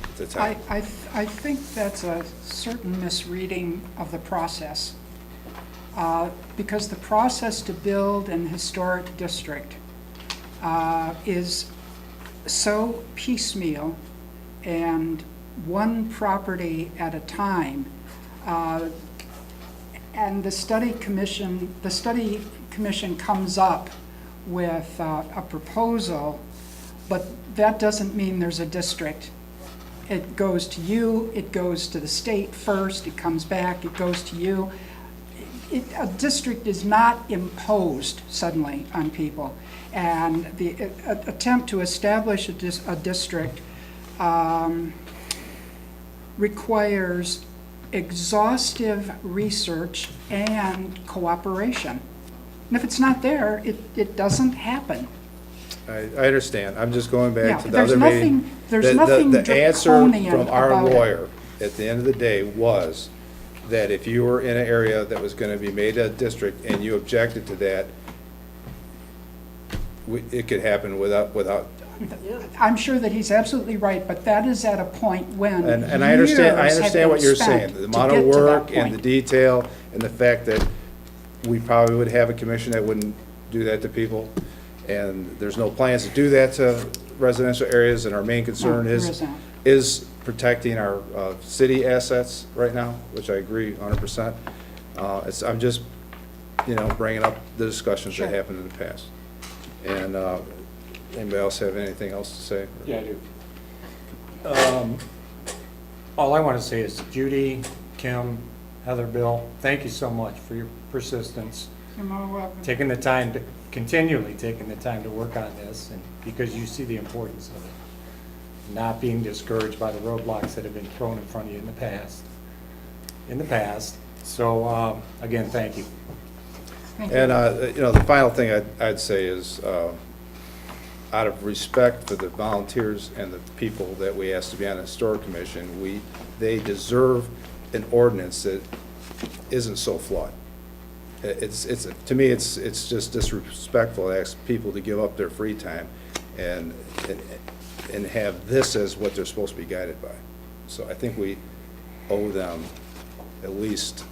at the time. I think that's a certain misreading of the process, because the process to build an historic district is so piecemeal and one property at a time. And the study commission comes up with a proposal, but that doesn't mean there's a district. It goes to you, it goes to the state first, it comes back, it goes to you. A district is not imposed suddenly on people. And the attempt to establish a district requires exhaustive research and cooperation. And if it's not there, it doesn't happen. I understand. I'm just going Yeah, back to the other meeting. there's nothing The answer draconian from our about it. lawyer at the end of the day was that if you were in an area that was going to be made a district and you objected to that, it could happen without. I'm sure that he's absolutely right, but that is at a point when And I understand years have been what you're spent saying, the to amount of get to that work and the point. detail, and the fact that we probably would have a commission that wouldn't do that to people, and there's no plans to do that to residential areas, and our main concern No, there is isn't. protecting our city assets right now, which I agree 100%. I'm just, bringing up the discussions that Sure. happened in the past. And anybody else have anything else to say? Yeah, I do. All I want to say is Judy, Kim, Heather, Bill, thank you so much for your persistence, You're more welcome. continually taking the time to work on this, and because you see the importance of it. Not being discouraged by the roadblocks that have been thrown in front of you in the past. So, again, thank you. Thank you. And, the final thing I'd say is, out of respect for the volunteers and the people that we asked to be on the historic commission, they deserve an ordinance that isn't so flawed. To me, it's just disrespectful to ask people to give up their free time and have this as what they're supposed to be guided by. So I think we owe them at least,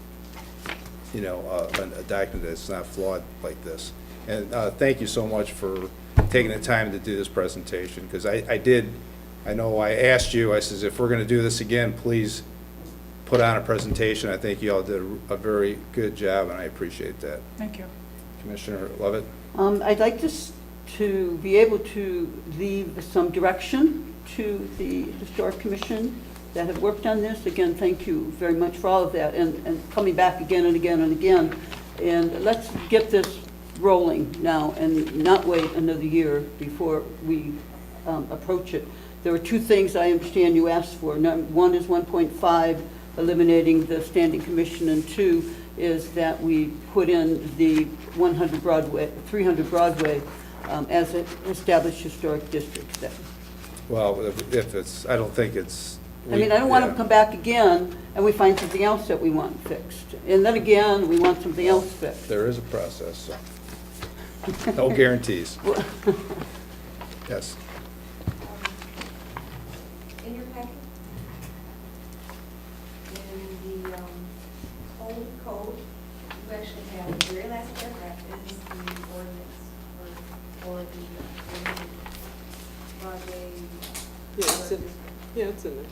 a document that's not flawed like this. And thank you so much for taking the time to do this presentation, because I know I asked you, I says, if we're going to do this again, please put on a presentation. I think you all did a very good job, and I appreciate that. Thank you. Commissioner Levitt? I'd like to be able to leave some direction to the Historic Commission that have worked on this. Again, thank you very much for all of that, and coming back again and again and again. And let's get this rolling now and not wait another year before we approach it. There were two things I understand you asked for. One is 1.5, eliminating the standing commission, and two is that we put in the 300 Broadway as an established historic district. Well, I don't think it's. I don't want to come back again and we find something else that we want fixed. And then again, we want something else fixed. There is a process, so no guarantees. Yes. In your packet, in the old code, you actually have the very last paragraph is the ordinance for the Broadway. Yeah, it's in there.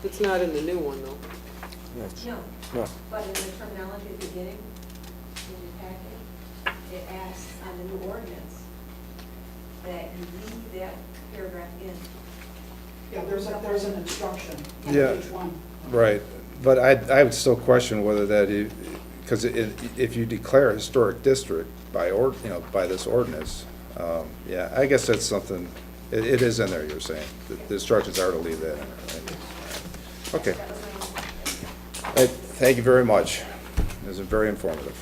It's not in the new one, though. No, No. but in the terminology at the beginning, in your packet, it asks on the new ordinance that you leave that paragraph in. Yeah, there's an instruction on Yeah. page 1. Right. But I would still question whether that, because if you declare a historic district by by this ordinance, yeah, I guess that's something, it is in there, you're saying. The instructions are to leave that in there, right? Okay. Thank you very much. It was very informative.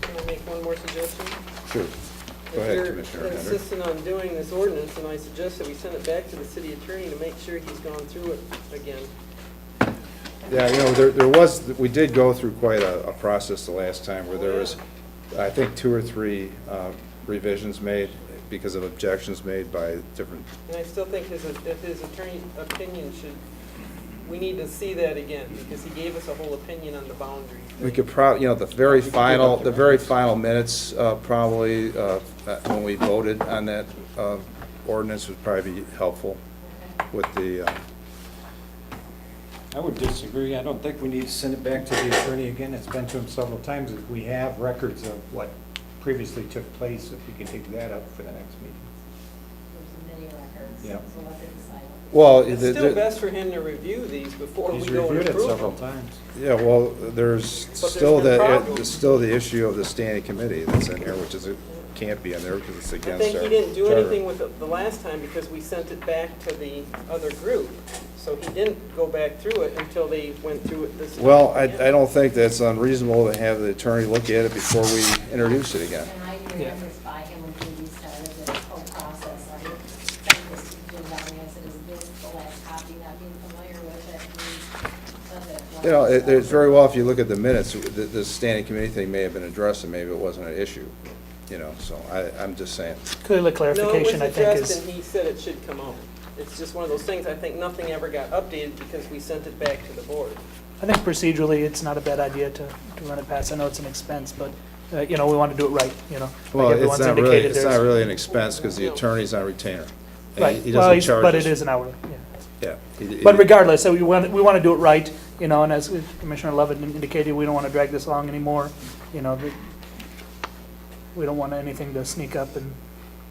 Can I make one more suggestion? Sure. Go ahead, Commissioner If you're Henry. insistent on doing this ordinance, then I suggest that we send it back to the city attorney to make sure he's gone through it again. Yeah, we did go through quite a process the last time where there was, I think, 2 or 3 revisions made because of objections made by different, And I still think his attorney opinion should, we need to see that again, because he gave us a whole opinion on the boundary. we could the very final minutes, probably, when we voted on that ordinance would probably be helpful with the, I would disagree. I don't think we need to send it back to the attorney again. It's been to him several times. If we have records of what previously took place, if we can dig that up for the next meeting. There's many records, Yeah. so let them decide. well, It's still best for him to review these before we He's go and reviewed it approve several them. times. yeah, well, there's there's still been problems. the issue of the standing committee that's in here, which is, it can't be in there because it's I against think our he didn't do charter. anything with it the last time because we sent it back to the other group. So he didn't go back through it until they went through it this time. Well, I again. don't think that's unreasonable to have the attorney look at it before we introduce it again. And I remember this by him when he started the whole process. I sent this to Jim Downey, I said, is this the last copy, not being familiar with it? And he said that- There's very well, if you look at the minutes, the standing committee thing may have been addressed and maybe it wasn't an issue, so I'm just saying. Clearly No, it was clarification, I think, addressed is, and he said it should come out. It's just one of those things, I think nothing ever got updated because we sent it back to the board. I think procedurally, it's not a bad idea to run it past. I know it's an expense, but, we want to do it right, Well, Like it's everyone's not really, indicated, it's not there's- really an expense because the attorney's on retainer. And Right, he well, doesn't charge but us. it is an hourly, yeah. Yeah. But regardless, so we want to do it right, and as Commissioner Lovett indicated, we don't want to drag this along anymore. We don't want anything to sneak up, and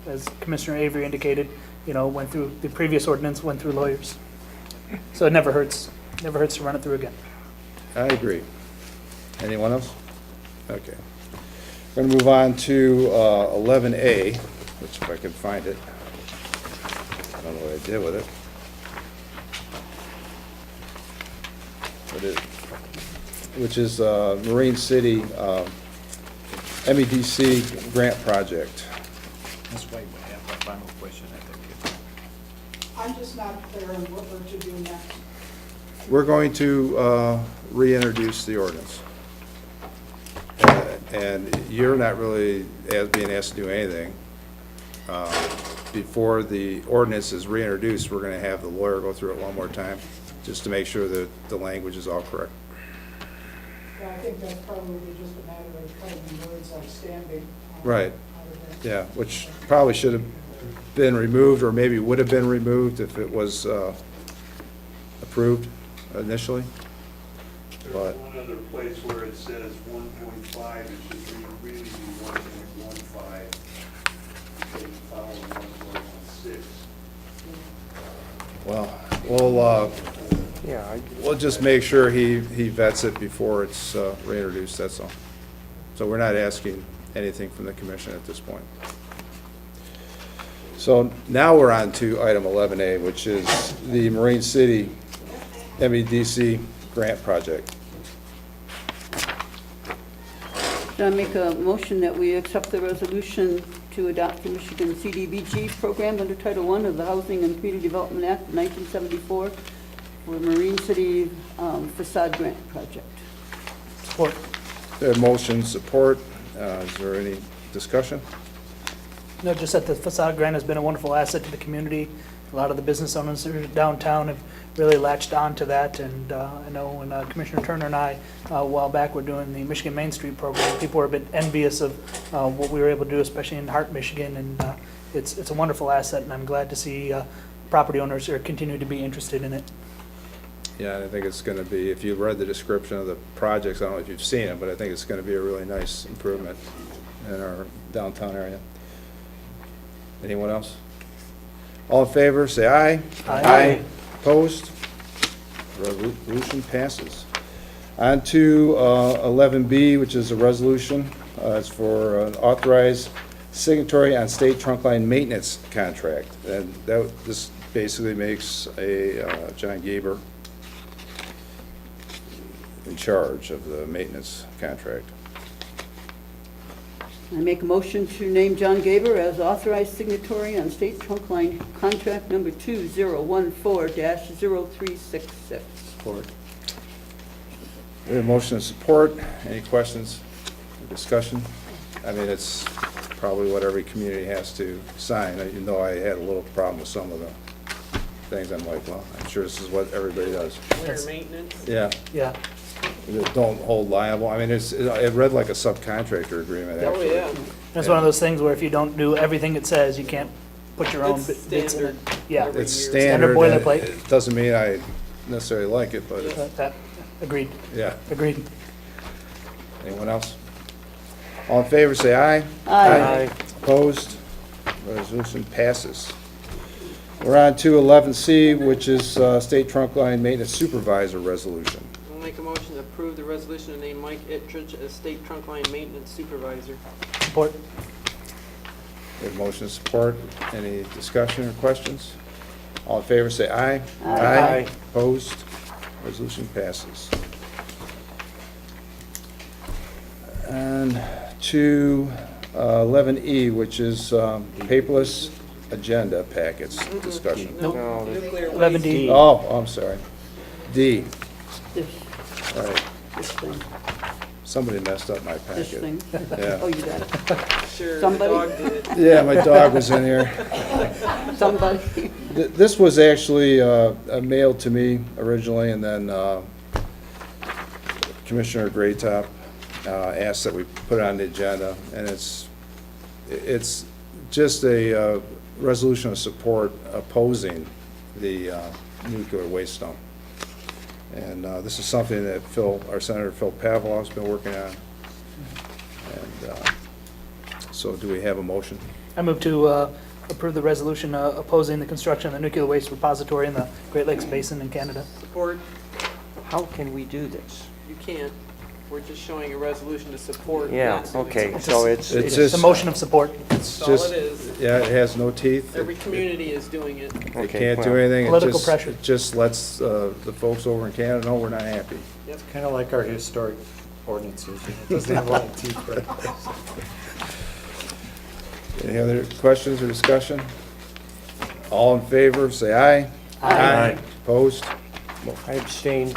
as Commissioner Avery indicated, went through, the previous ordinance went through lawyers. So it never hurts to run it through again. I agree. Anyone else? Okay. We're going to move on to 11A, which if I can find it. I don't know what I did with it. Which is Marine City MEDC grant project. That's why we have the final question, I think. I'm just not clear on what we're to do next. We're going to reintroduce the ordinance. And you're not really being asked to do anything. Before the ordinance is reintroduced, we're going to have the lawyer go through it one more time, just to make sure that the language is all correct. Yeah, I think that's probably just a matter of cutting the words outstanding. Right. out of it. Yeah, which probably should have been removed, or maybe would have been removed if it was approved initially. There's But- one other place where it says 1.5, it should really be 1.15, because it's following 1.16. Well, Yeah, we'll just make sure he vets it before it's reintroduced, that's all. So we're not asking anything from the commission at this point. So now we're on to item 11A, which is the Marine City MEDC grant project. Should I make a motion that we accept the resolution to adopt the Michigan CDBG program under Title I of the Housing and Community Development Act of 1974 for Marine City facade grant project? Support. Motion, support. Is there any discussion? No, just that the facade grant has been a wonderful asset to the community. A lot of the business owners that are downtown have really latched on to that, and I know when Commissioner Turner and I, a while back, were doing the Michigan Main Street program, people were a bit envious of what we were able to do, especially in Hart, Michigan, and it's a wonderful asset, and I'm glad to see property owners are continuing to be interested in it. Yeah, I think it's going to be, if you read the description of the projects, I don't know if you've seen it, but I think it's going to be a really nice improvement in our downtown area. Anyone else? All in favor, say aye. Aye. Opposed? Resolution passes. On to 11B, which is a resolution. It's for an authorized signatory on state trunk line maintenance contract. And this basically makes a John Gaber in charge of the maintenance contract. I make a motion to name John Gaber as authorized signatory on state trunk line contract number 2014-0366. Support. We have motion and support. Any questions or discussion? I mean, it's probably what every community has to sign, even though I had a little problem with some of the things. I'm like, well, I'm sure this is what everybody does. Winter maintenance. Yeah, Yeah. that don't hold liable. I mean, it read like a subcontractor agreement, Oh, actually. yeah. It's one of those things where if you don't do everything it says, you can't put your own It's bits in it. standard. Yeah, Every It's year. standard. Standard and boilerplate. It doesn't mean I necessarily like it, but, that, agreed, yeah. agreed. Anyone else? All in favor, say aye. Aye. Opposed? Resolution passes. We're on to 11C, which is State Trunk Line Maintenance Supervisor Resolution. I'll make a motion to approve the resolution to name Mike Ettridge as state trunk line maintenance supervisor. Support. We have motion and support. Any discussion or questions? All in favor, say aye. Aye. Opposed? Resolution passes. And to 11E, which is paperless agenda packets discussion. Nope. No, Nuclear 11D. waste. Oh, I'm sorry. D. This, All right. this thing, Somebody messed up my this packet. thing. Yeah. Oh, you got it. Sure, the Somebody? dog did it. Yeah, my dog was in here. Somebody. This was actually mailed to me originally, and then Commissioner Graytop asked that we put it on the agenda, and it's just a resolution of support opposing the nuclear waste dump. And this is something that our Senator Phil Pavlov's been working on. And so do we have a motion? I move to approve the resolution opposing the construction of the nuclear waste repository in the Great Lakes Basin in Canada. Support, how can we do this? you can't. We're just showing a resolution to support. Yeah, not doing okay, something. so it's, It's It's a just- motion of support. It's That's all just, it is. yeah, it has no teeth. Every community is doing it. It okay, can't do well, anything. Political pressure. It just lets the folks over in Canada know we're not happy. It's kind of like our historic ordinances. It doesn't have a lot of teeth, but Any other questions or discussion? All in favor, say aye. Aye. Opposed? I abstain.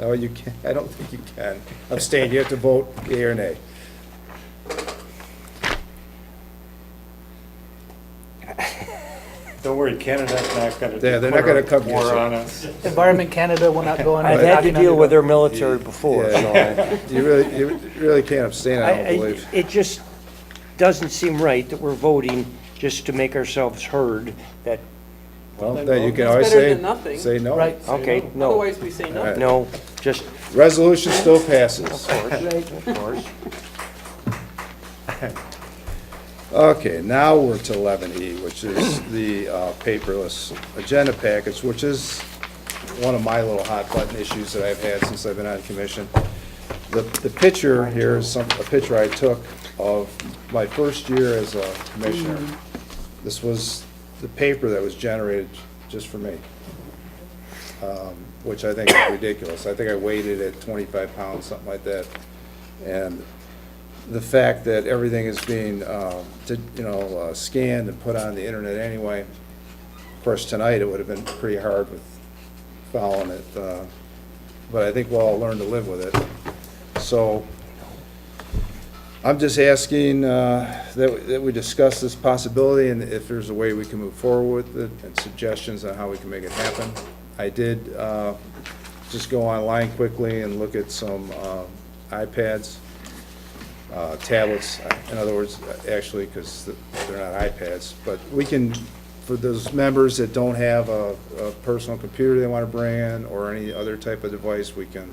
No, you can't, I don't think you can. Abstain, you have to vote yea or nay. don't worry, Canada's not going to Yeah, they're not gonna come get war you. on us. Environment Canada will not go on. I've had to deal with their military before, so Yeah. You really can't abstain, I don't believe. it just doesn't seem right that we're voting just to make ourselves heard, that, Well, Then then you vote. can It's always better say, than nothing. say no. Right. okay, no, Otherwise, we say no. Right. no, just, Resolution still passes. of course. Okay, now we're to 11E, which is the paperless agenda package, which is one of my little hot button issues that I've had since I've been on commission. The picture here is a picture I took of my first year as a commissioner. This was the paper that was generated just for me, which I think is ridiculous. I think I weighed it at 25 pounds, something like that. And the fact that everything is being, scanned and put on the internet anyway. Of course, tonight it would have been pretty hard with following it, but I think we'll all learn to live with it. So I'm just asking that we discuss this possibility, and if there's a way we can move forward with it, and suggestions on how we can make it happen. I did just go online quickly and look at some iPads, tablets, in other words, actually, because they're not iPads, but we can, for those members that don't have a personal computer they want to bring in, or any other type of device, we could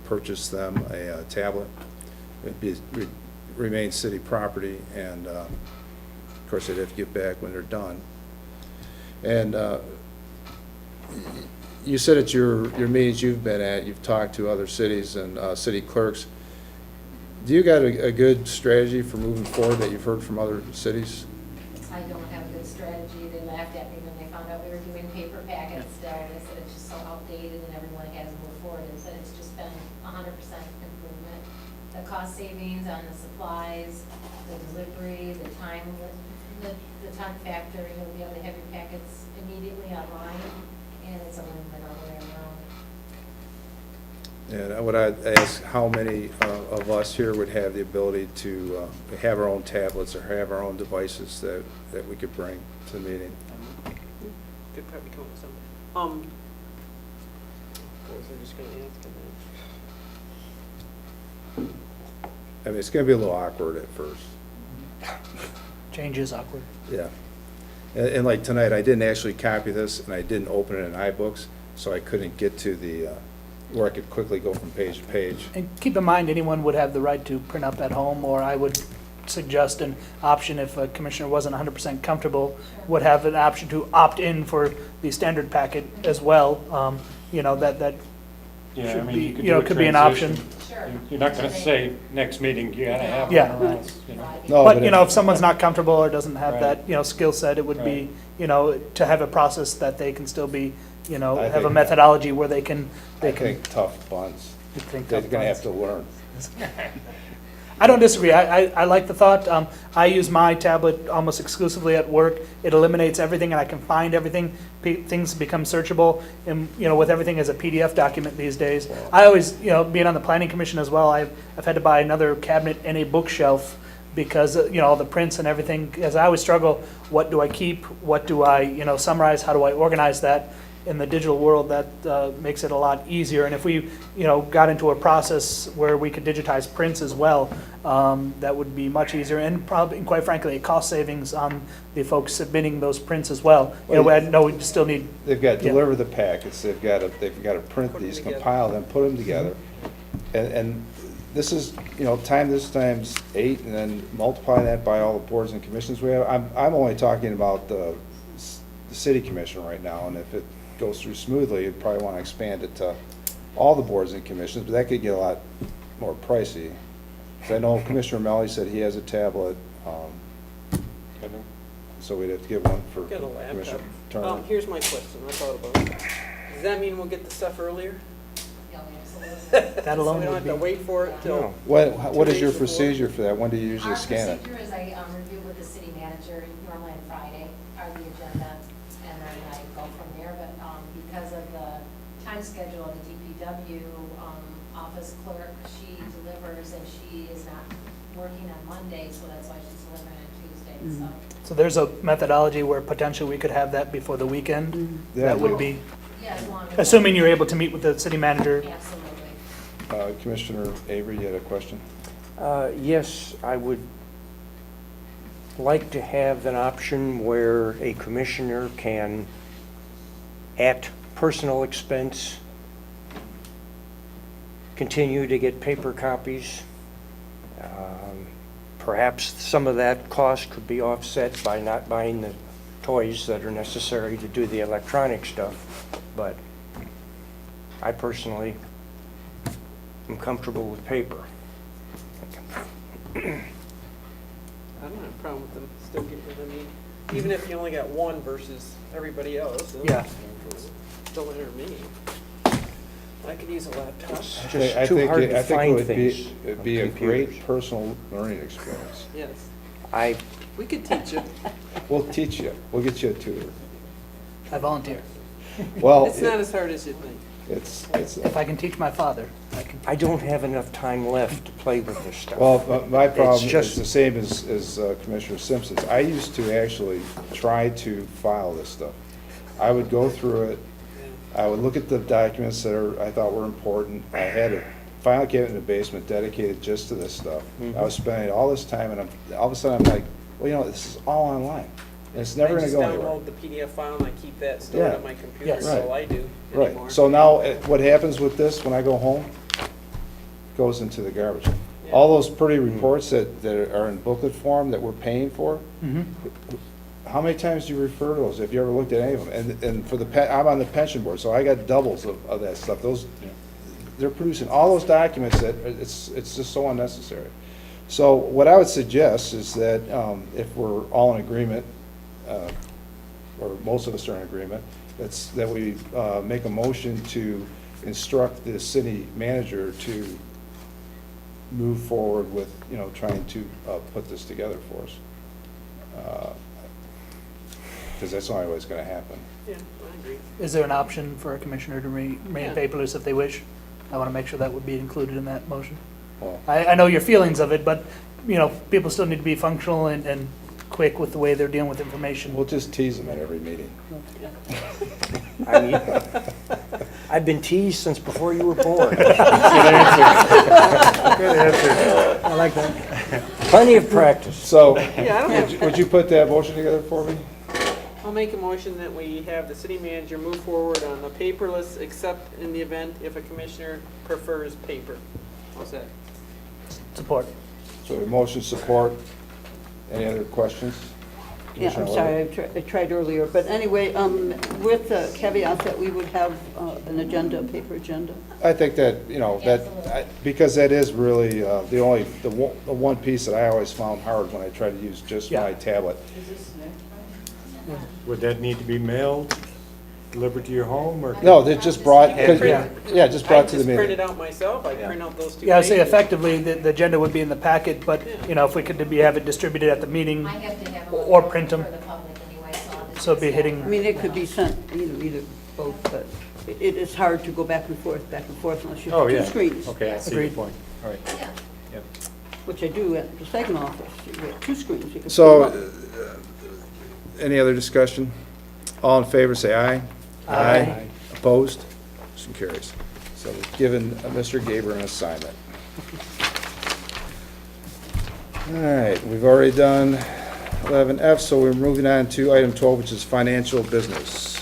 purchase them a tablet. It'd remain city property, and of course, they'd have to get back when they're done. And you said at your meetings you've been at, you've talked to other cities and city clerks. Do you got a good strategy for moving forward that you've heard from other cities? I don't have a good strategy. They laughed at me when they found out we were doing paper packets still. They said it's just so outdated and everyone has moved forward. And said it's just been 100% improvement. The cost savings on the supplies, the delivery, the time factor, you'll be able to have your packets immediately online, and it's a win-win all the way around. And I would ask how many of us here would have the ability to have our own tablets or have our own devices that we could bring to the meeting? Could probably come with something. What was I just gonna ask? I mean, it's gonna be a little awkward at first. Change is awkward. Yeah. And like tonight, I didn't actually copy this, and I didn't open it in iBooks, so I couldn't get to the, where I could quickly go from page to page. And keep in mind, anyone would have the right to print up at home, or I would suggest an option if a commissioner wasn't 100% comfortable, would have an option to opt in for the standard packet as well. You know, that Yeah, I should mean, be, you could you know, do a could be an option. transition. Sure. You're not gonna say, next meeting, you gotta have Yeah. one, or else, you know. No, But, you know, if someone's not comfortable or doesn't have Right. that, you know, skill set, it would be, Right. you know, to have a process that they can still be, you know, I have a think- methodology where they I can think tough bunts. think They're tough gonna buns. have to learn. I don't disagree. I like the thought. I use my tablet almost exclusively at work. It eliminates everything, and I can find everything. Things become searchable, and, you know, with everything as a PDF document these days. I always, you know, being on the planning commission as well, I've had to buy another cabinet and a bookshelf because, you know, all the prints and everything, because I always struggle, what do I keep? What do I, you know, summarize? How do I organize that? In the digital world, that makes it a lot easier. And if we, you know, got into a process where we could digitize prints as well, that would be much easier, and probably, and quite frankly, a cost savings on the folks submitting those prints as well. You know, we still need, They've got to Yeah. deliver the packets, they've got to print Put 'em these, together. compile them, put them together. And this is, you know, this times 8, and then multiply that by all the boards and commissions we have. I'm only talking about the city commission right now, and if it goes through smoothly, you'd probably want to expand it to all the boards and commissions, but that could get a lot more pricey. 'Cause I know Commissioner Melly said he has a tablet, so we'd have to get one for Got a laptop. Commissioner Turner. Here's my question, I thought about it. Does that mean we'll get the stuff earlier? Yeah, absolutely. that alone So we don't would have to be. wait for it till, No. What is your days before? procedure for that? When do you usually scan it? Our procedure is I review with the city manager, normally on Friday, are the agenda, and then I go from there. But because of the time schedule of the DPW office clerk, she delivers, and she is not working on Monday, so that's why she's delivering on Tuesday, so. So there's a methodology where potentially we could have that before the weekend. Yeah. That would be, Yeah, as long as. assuming you're able to meet with the city manager. Absolutely. Commissioner Avery, you had a question? Yes, I would like to have an option where a commissioner can, at personal expense, continue to get paper copies. Perhaps some of that cost could be offset by not buying the toys that are necessary to do the electronic stuff, but I personally am comfortable with paper. I don't have a problem with them still getting it. I mean, even if you only got one versus everybody else. then Yeah. it's still enter me. I could use a laptop. It's I just too think hard it- to I think find it things. it'd be on a great computers. personal learning experience. Yes, I, we could teach you. We'll teach you. We'll get you a tutor. I volunteer. Well, It's not as hard as you think. it's, If I can teach my father, I can. I don't have enough time left to play with this stuff. well, my problem is just- the same as Commissioner Simpson's. I used to actually try to file this stuff. I would go through it. I would look at the documents that I thought were important. I had a file cabinet in the basement dedicated just to this stuff. I was spending all this time, and all of a sudden, I'm like, well, you know, this is all online. And it's never going to go I anywhere. just download the PDF file and I keep that stored Yeah. on my computer, Yes. that's all I do anymore. Right, so now, what happens with this, when I go home, goes into the garbage. Yeah. All those pretty reports that are in booklet form that we're paying for, Mhm. how many times do you refer to those? Have you ever looked at any of them? And for the, I'm on the pension board, so I got doubles of that stuff. Those, they're producing all those documents that, it's just so unnecessary. So what I would suggest is that if we're all in agreement, or most of us are in agreement, that we make a motion to instruct the city manager to move forward with, trying to put this together for us. Because that's the only way it's going to happen. Yeah, I agree. Is there an option for a commissioner to remain paperless if they wish? I want to make sure that would be included in that motion. Well, I know your feelings of it, but, people still need to be functional and quick with the way they're dealing with information. we'll just tease them at every meeting. I mean, I've been teased since before you were born. Good answer. I like that. Plenty of practice. So, Yeah, I don't have, would you put that motion together for me? I'll make a motion that we have the city manager move forward on the paperless, except in the event if a commissioner prefers paper. How's that? Support. So motion support. Any other questions? Yeah, I'm Commissioner sorry, Levitt? I tried earlier, but anyway, with the caveat that we would have an agenda, a paper agenda. I think that, because that is really the one piece that I always found hard when I tried to use just my tablet. Would that need to be mailed, delivered to your home, or? No, they just brought, Yeah. just I brought to the just print meeting. it out myself, I print out those two Yeah, I say pages. effectively, the agenda would be in the packet, but, if we could have it distributed at the meeting, I have to have them or print them, for the public anyway, so I'll just. so it'd be hitting. I mean, it could be sent, either both, but it is hard to go back and forth unless you Oh, have yeah. two screens. Okay, I see your Agreed. point. All right. Yeah. Yep. Which I do at the second office, you have two screens. You can So, put 'em up. any other discussion? All in favor, say aye. Aye. Opposed? Motion carries. So we've given Mr. Gaber an assignment. All right, we've already done 11F, so we're moving on to item 12, which is financial business.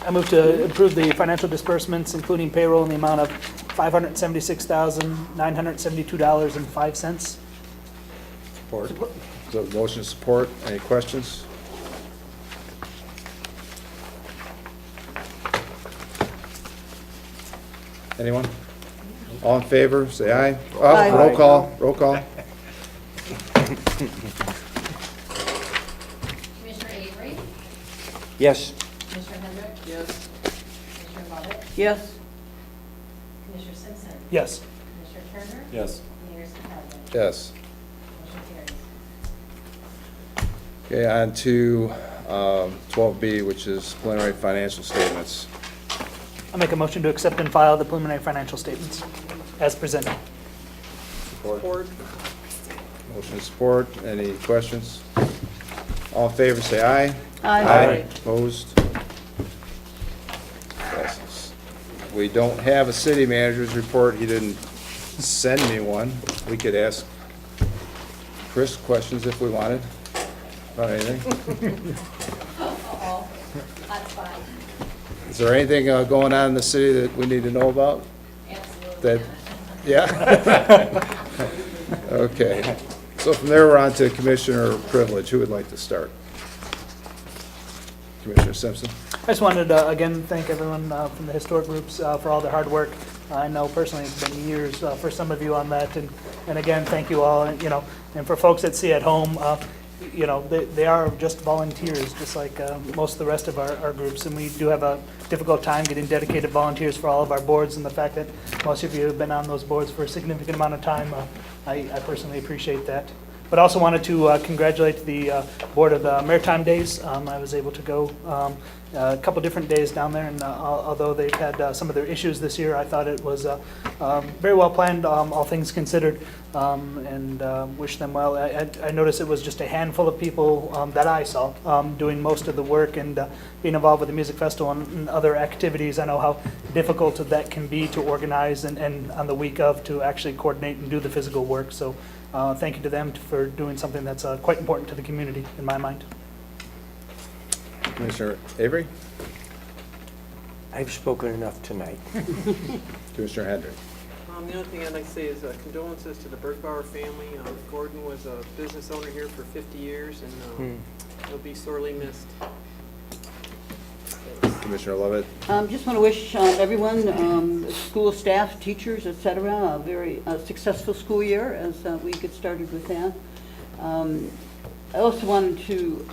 I move to approve the financial disbursements, including payroll, in the amount of $576,972.05. Support. So motion to support. Any questions? Anyone? All in favor, say aye. Aye. Roll call, roll call. Commissioner Avery, Yes. Commissioner Hendrick, Yes. Commissioner Lovett, Yes, Commissioner Simpson, Yes. Commissioner Turner, Yes. Mayor Scarpelli. Yes. Motion carries. Okay, on to 12B, which is preliminary financial statements. I make a motion to accept and file the preliminary financial statements as presented. Support. Motion to support. Any questions? All in favor, say aye. Aye. Opposed? Passes. We don't have a city manager's report. He didn't send me one. We could ask Chris questions if we wanted about anything. Uh-oh, that's fine. Is there anything going on in the city that we need to know about? Absolutely. That, yeah? Okay. So from there, we're on to commissioner privilege. Who would like to start? Commissioner Simpson? I just wanted to, again, thank everyone from the historic groups for all their hard work. I know personally it's been years for some of you on that, and again, thank you all, and for folks that see at home, they are just volunteers, just like most of the rest of our groups, and we do have a difficult time getting dedicated volunteers for all of our boards, and the fact that most of you have been on those boards for a significant amount of time, I personally appreciate that. But also wanted to congratulate the Board of the Maritime Days. I was able to go a couple different days down there, and although they've had some of their issues this year, I thought it was very well planned, all things considered, and wish them well. I noticed it was just a handful of people that I saw doing most of the work and being involved with the music festival and other activities. I know how difficult that can be to organize and on the week of to actually coordinate and do the physical work. So thank you to them for doing something that's quite important to the community, in my mind. Commissioner Avery? I've spoken enough tonight. Commissioner Hendrick? The only thing I'd like to say is condolences to the Bergbauer family. Gordon was a business owner here for 50 years, and he'll be sorely missed. Commissioner Levitt? Just want to wish everyone, school staff, teachers, et cetera, a very successful school year as we get started with that. I also wanted to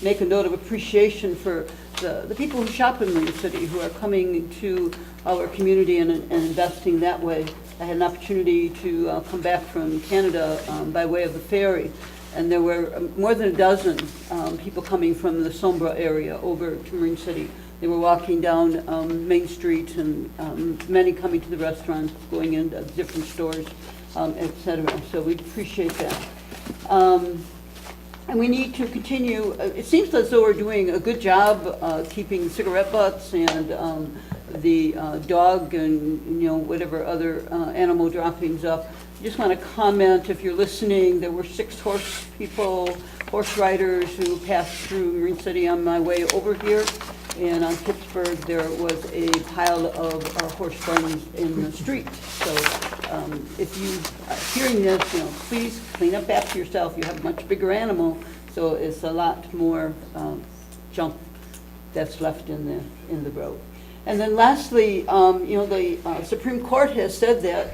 make a note of appreciation for the people who shop in Marine City, who are coming to our community and investing that way. I had an opportunity to come back from Canada by way of the ferry, and there were more than a dozen people coming from the Sombra area over to Marine City. They were walking down Main Street, and many coming to the restaurants, going into different stores, et cetera. So we appreciate that. And we need to continue, it seems as though we're doing a good job keeping cigarette butts and the dog and, whatever other animal droppings up. I just want to comment, if you're listening, there were 6 horse riders who passed through Marine City on my way over here. And on Pittsburgh, there was a pile of horse bones in the street. So if you are hearing this, please clean up after yourself. You have a much bigger animal, so it's a lot more junk that's left in the road. And then lastly, the Supreme Court has said that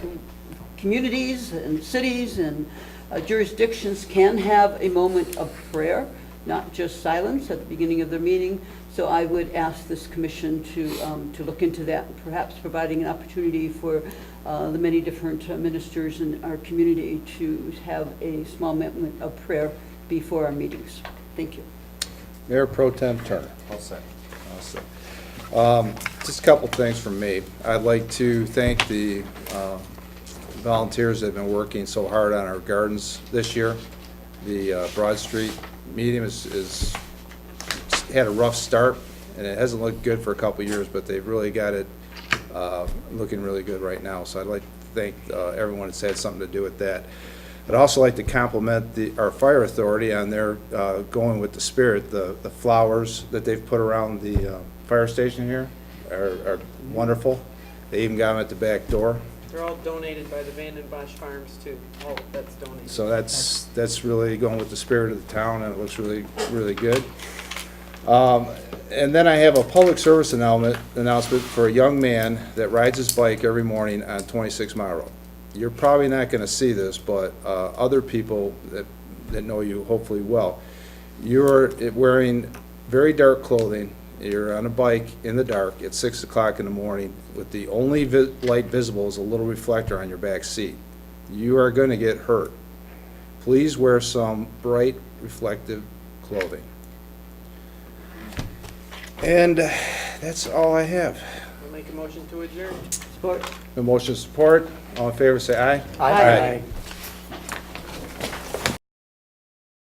communities and cities and jurisdictions can have a moment of prayer, not just silence at the beginning of their meeting. So I would ask this commission to look into that, perhaps providing an opportunity for the many different ministers in our community to have a small moment of prayer before our meetings. Thank you. Mayor Pro Tem Turner. All set. Just a couple things from me. I'd like to thank the volunteers that have been working so hard on our gardens this year. The Broad Street medium is had a rough start, and it hasn't looked good for a couple of years, but they've really got it looking really good right now. So I'd like to thank everyone that's had something to do with that. I'd also like to compliment our fire authority on their going with the spirit. The flowers that they've put around the fire station here are wonderful. They even got them at the back door. They're all donated by the Vanden Bosch Farms, too. All of that's donated. So that's really going with the spirit of the town, and it looks really, really good. And then I have a public service announcement for a young man that rides his bike every morning on 26 Mile Road. You're probably not going to see this, but other people that know you hopefully well. You're wearing very dark clothing. You're on a bike in the dark at 6 o'clock in the morning with the only light visible is a little reflector on your back seat. You are going to get hurt. Please wear some bright reflective clothing. And that's all I have. I'll make a motion to adjourn. Support. The motion support. All in favor, say aye. Aye.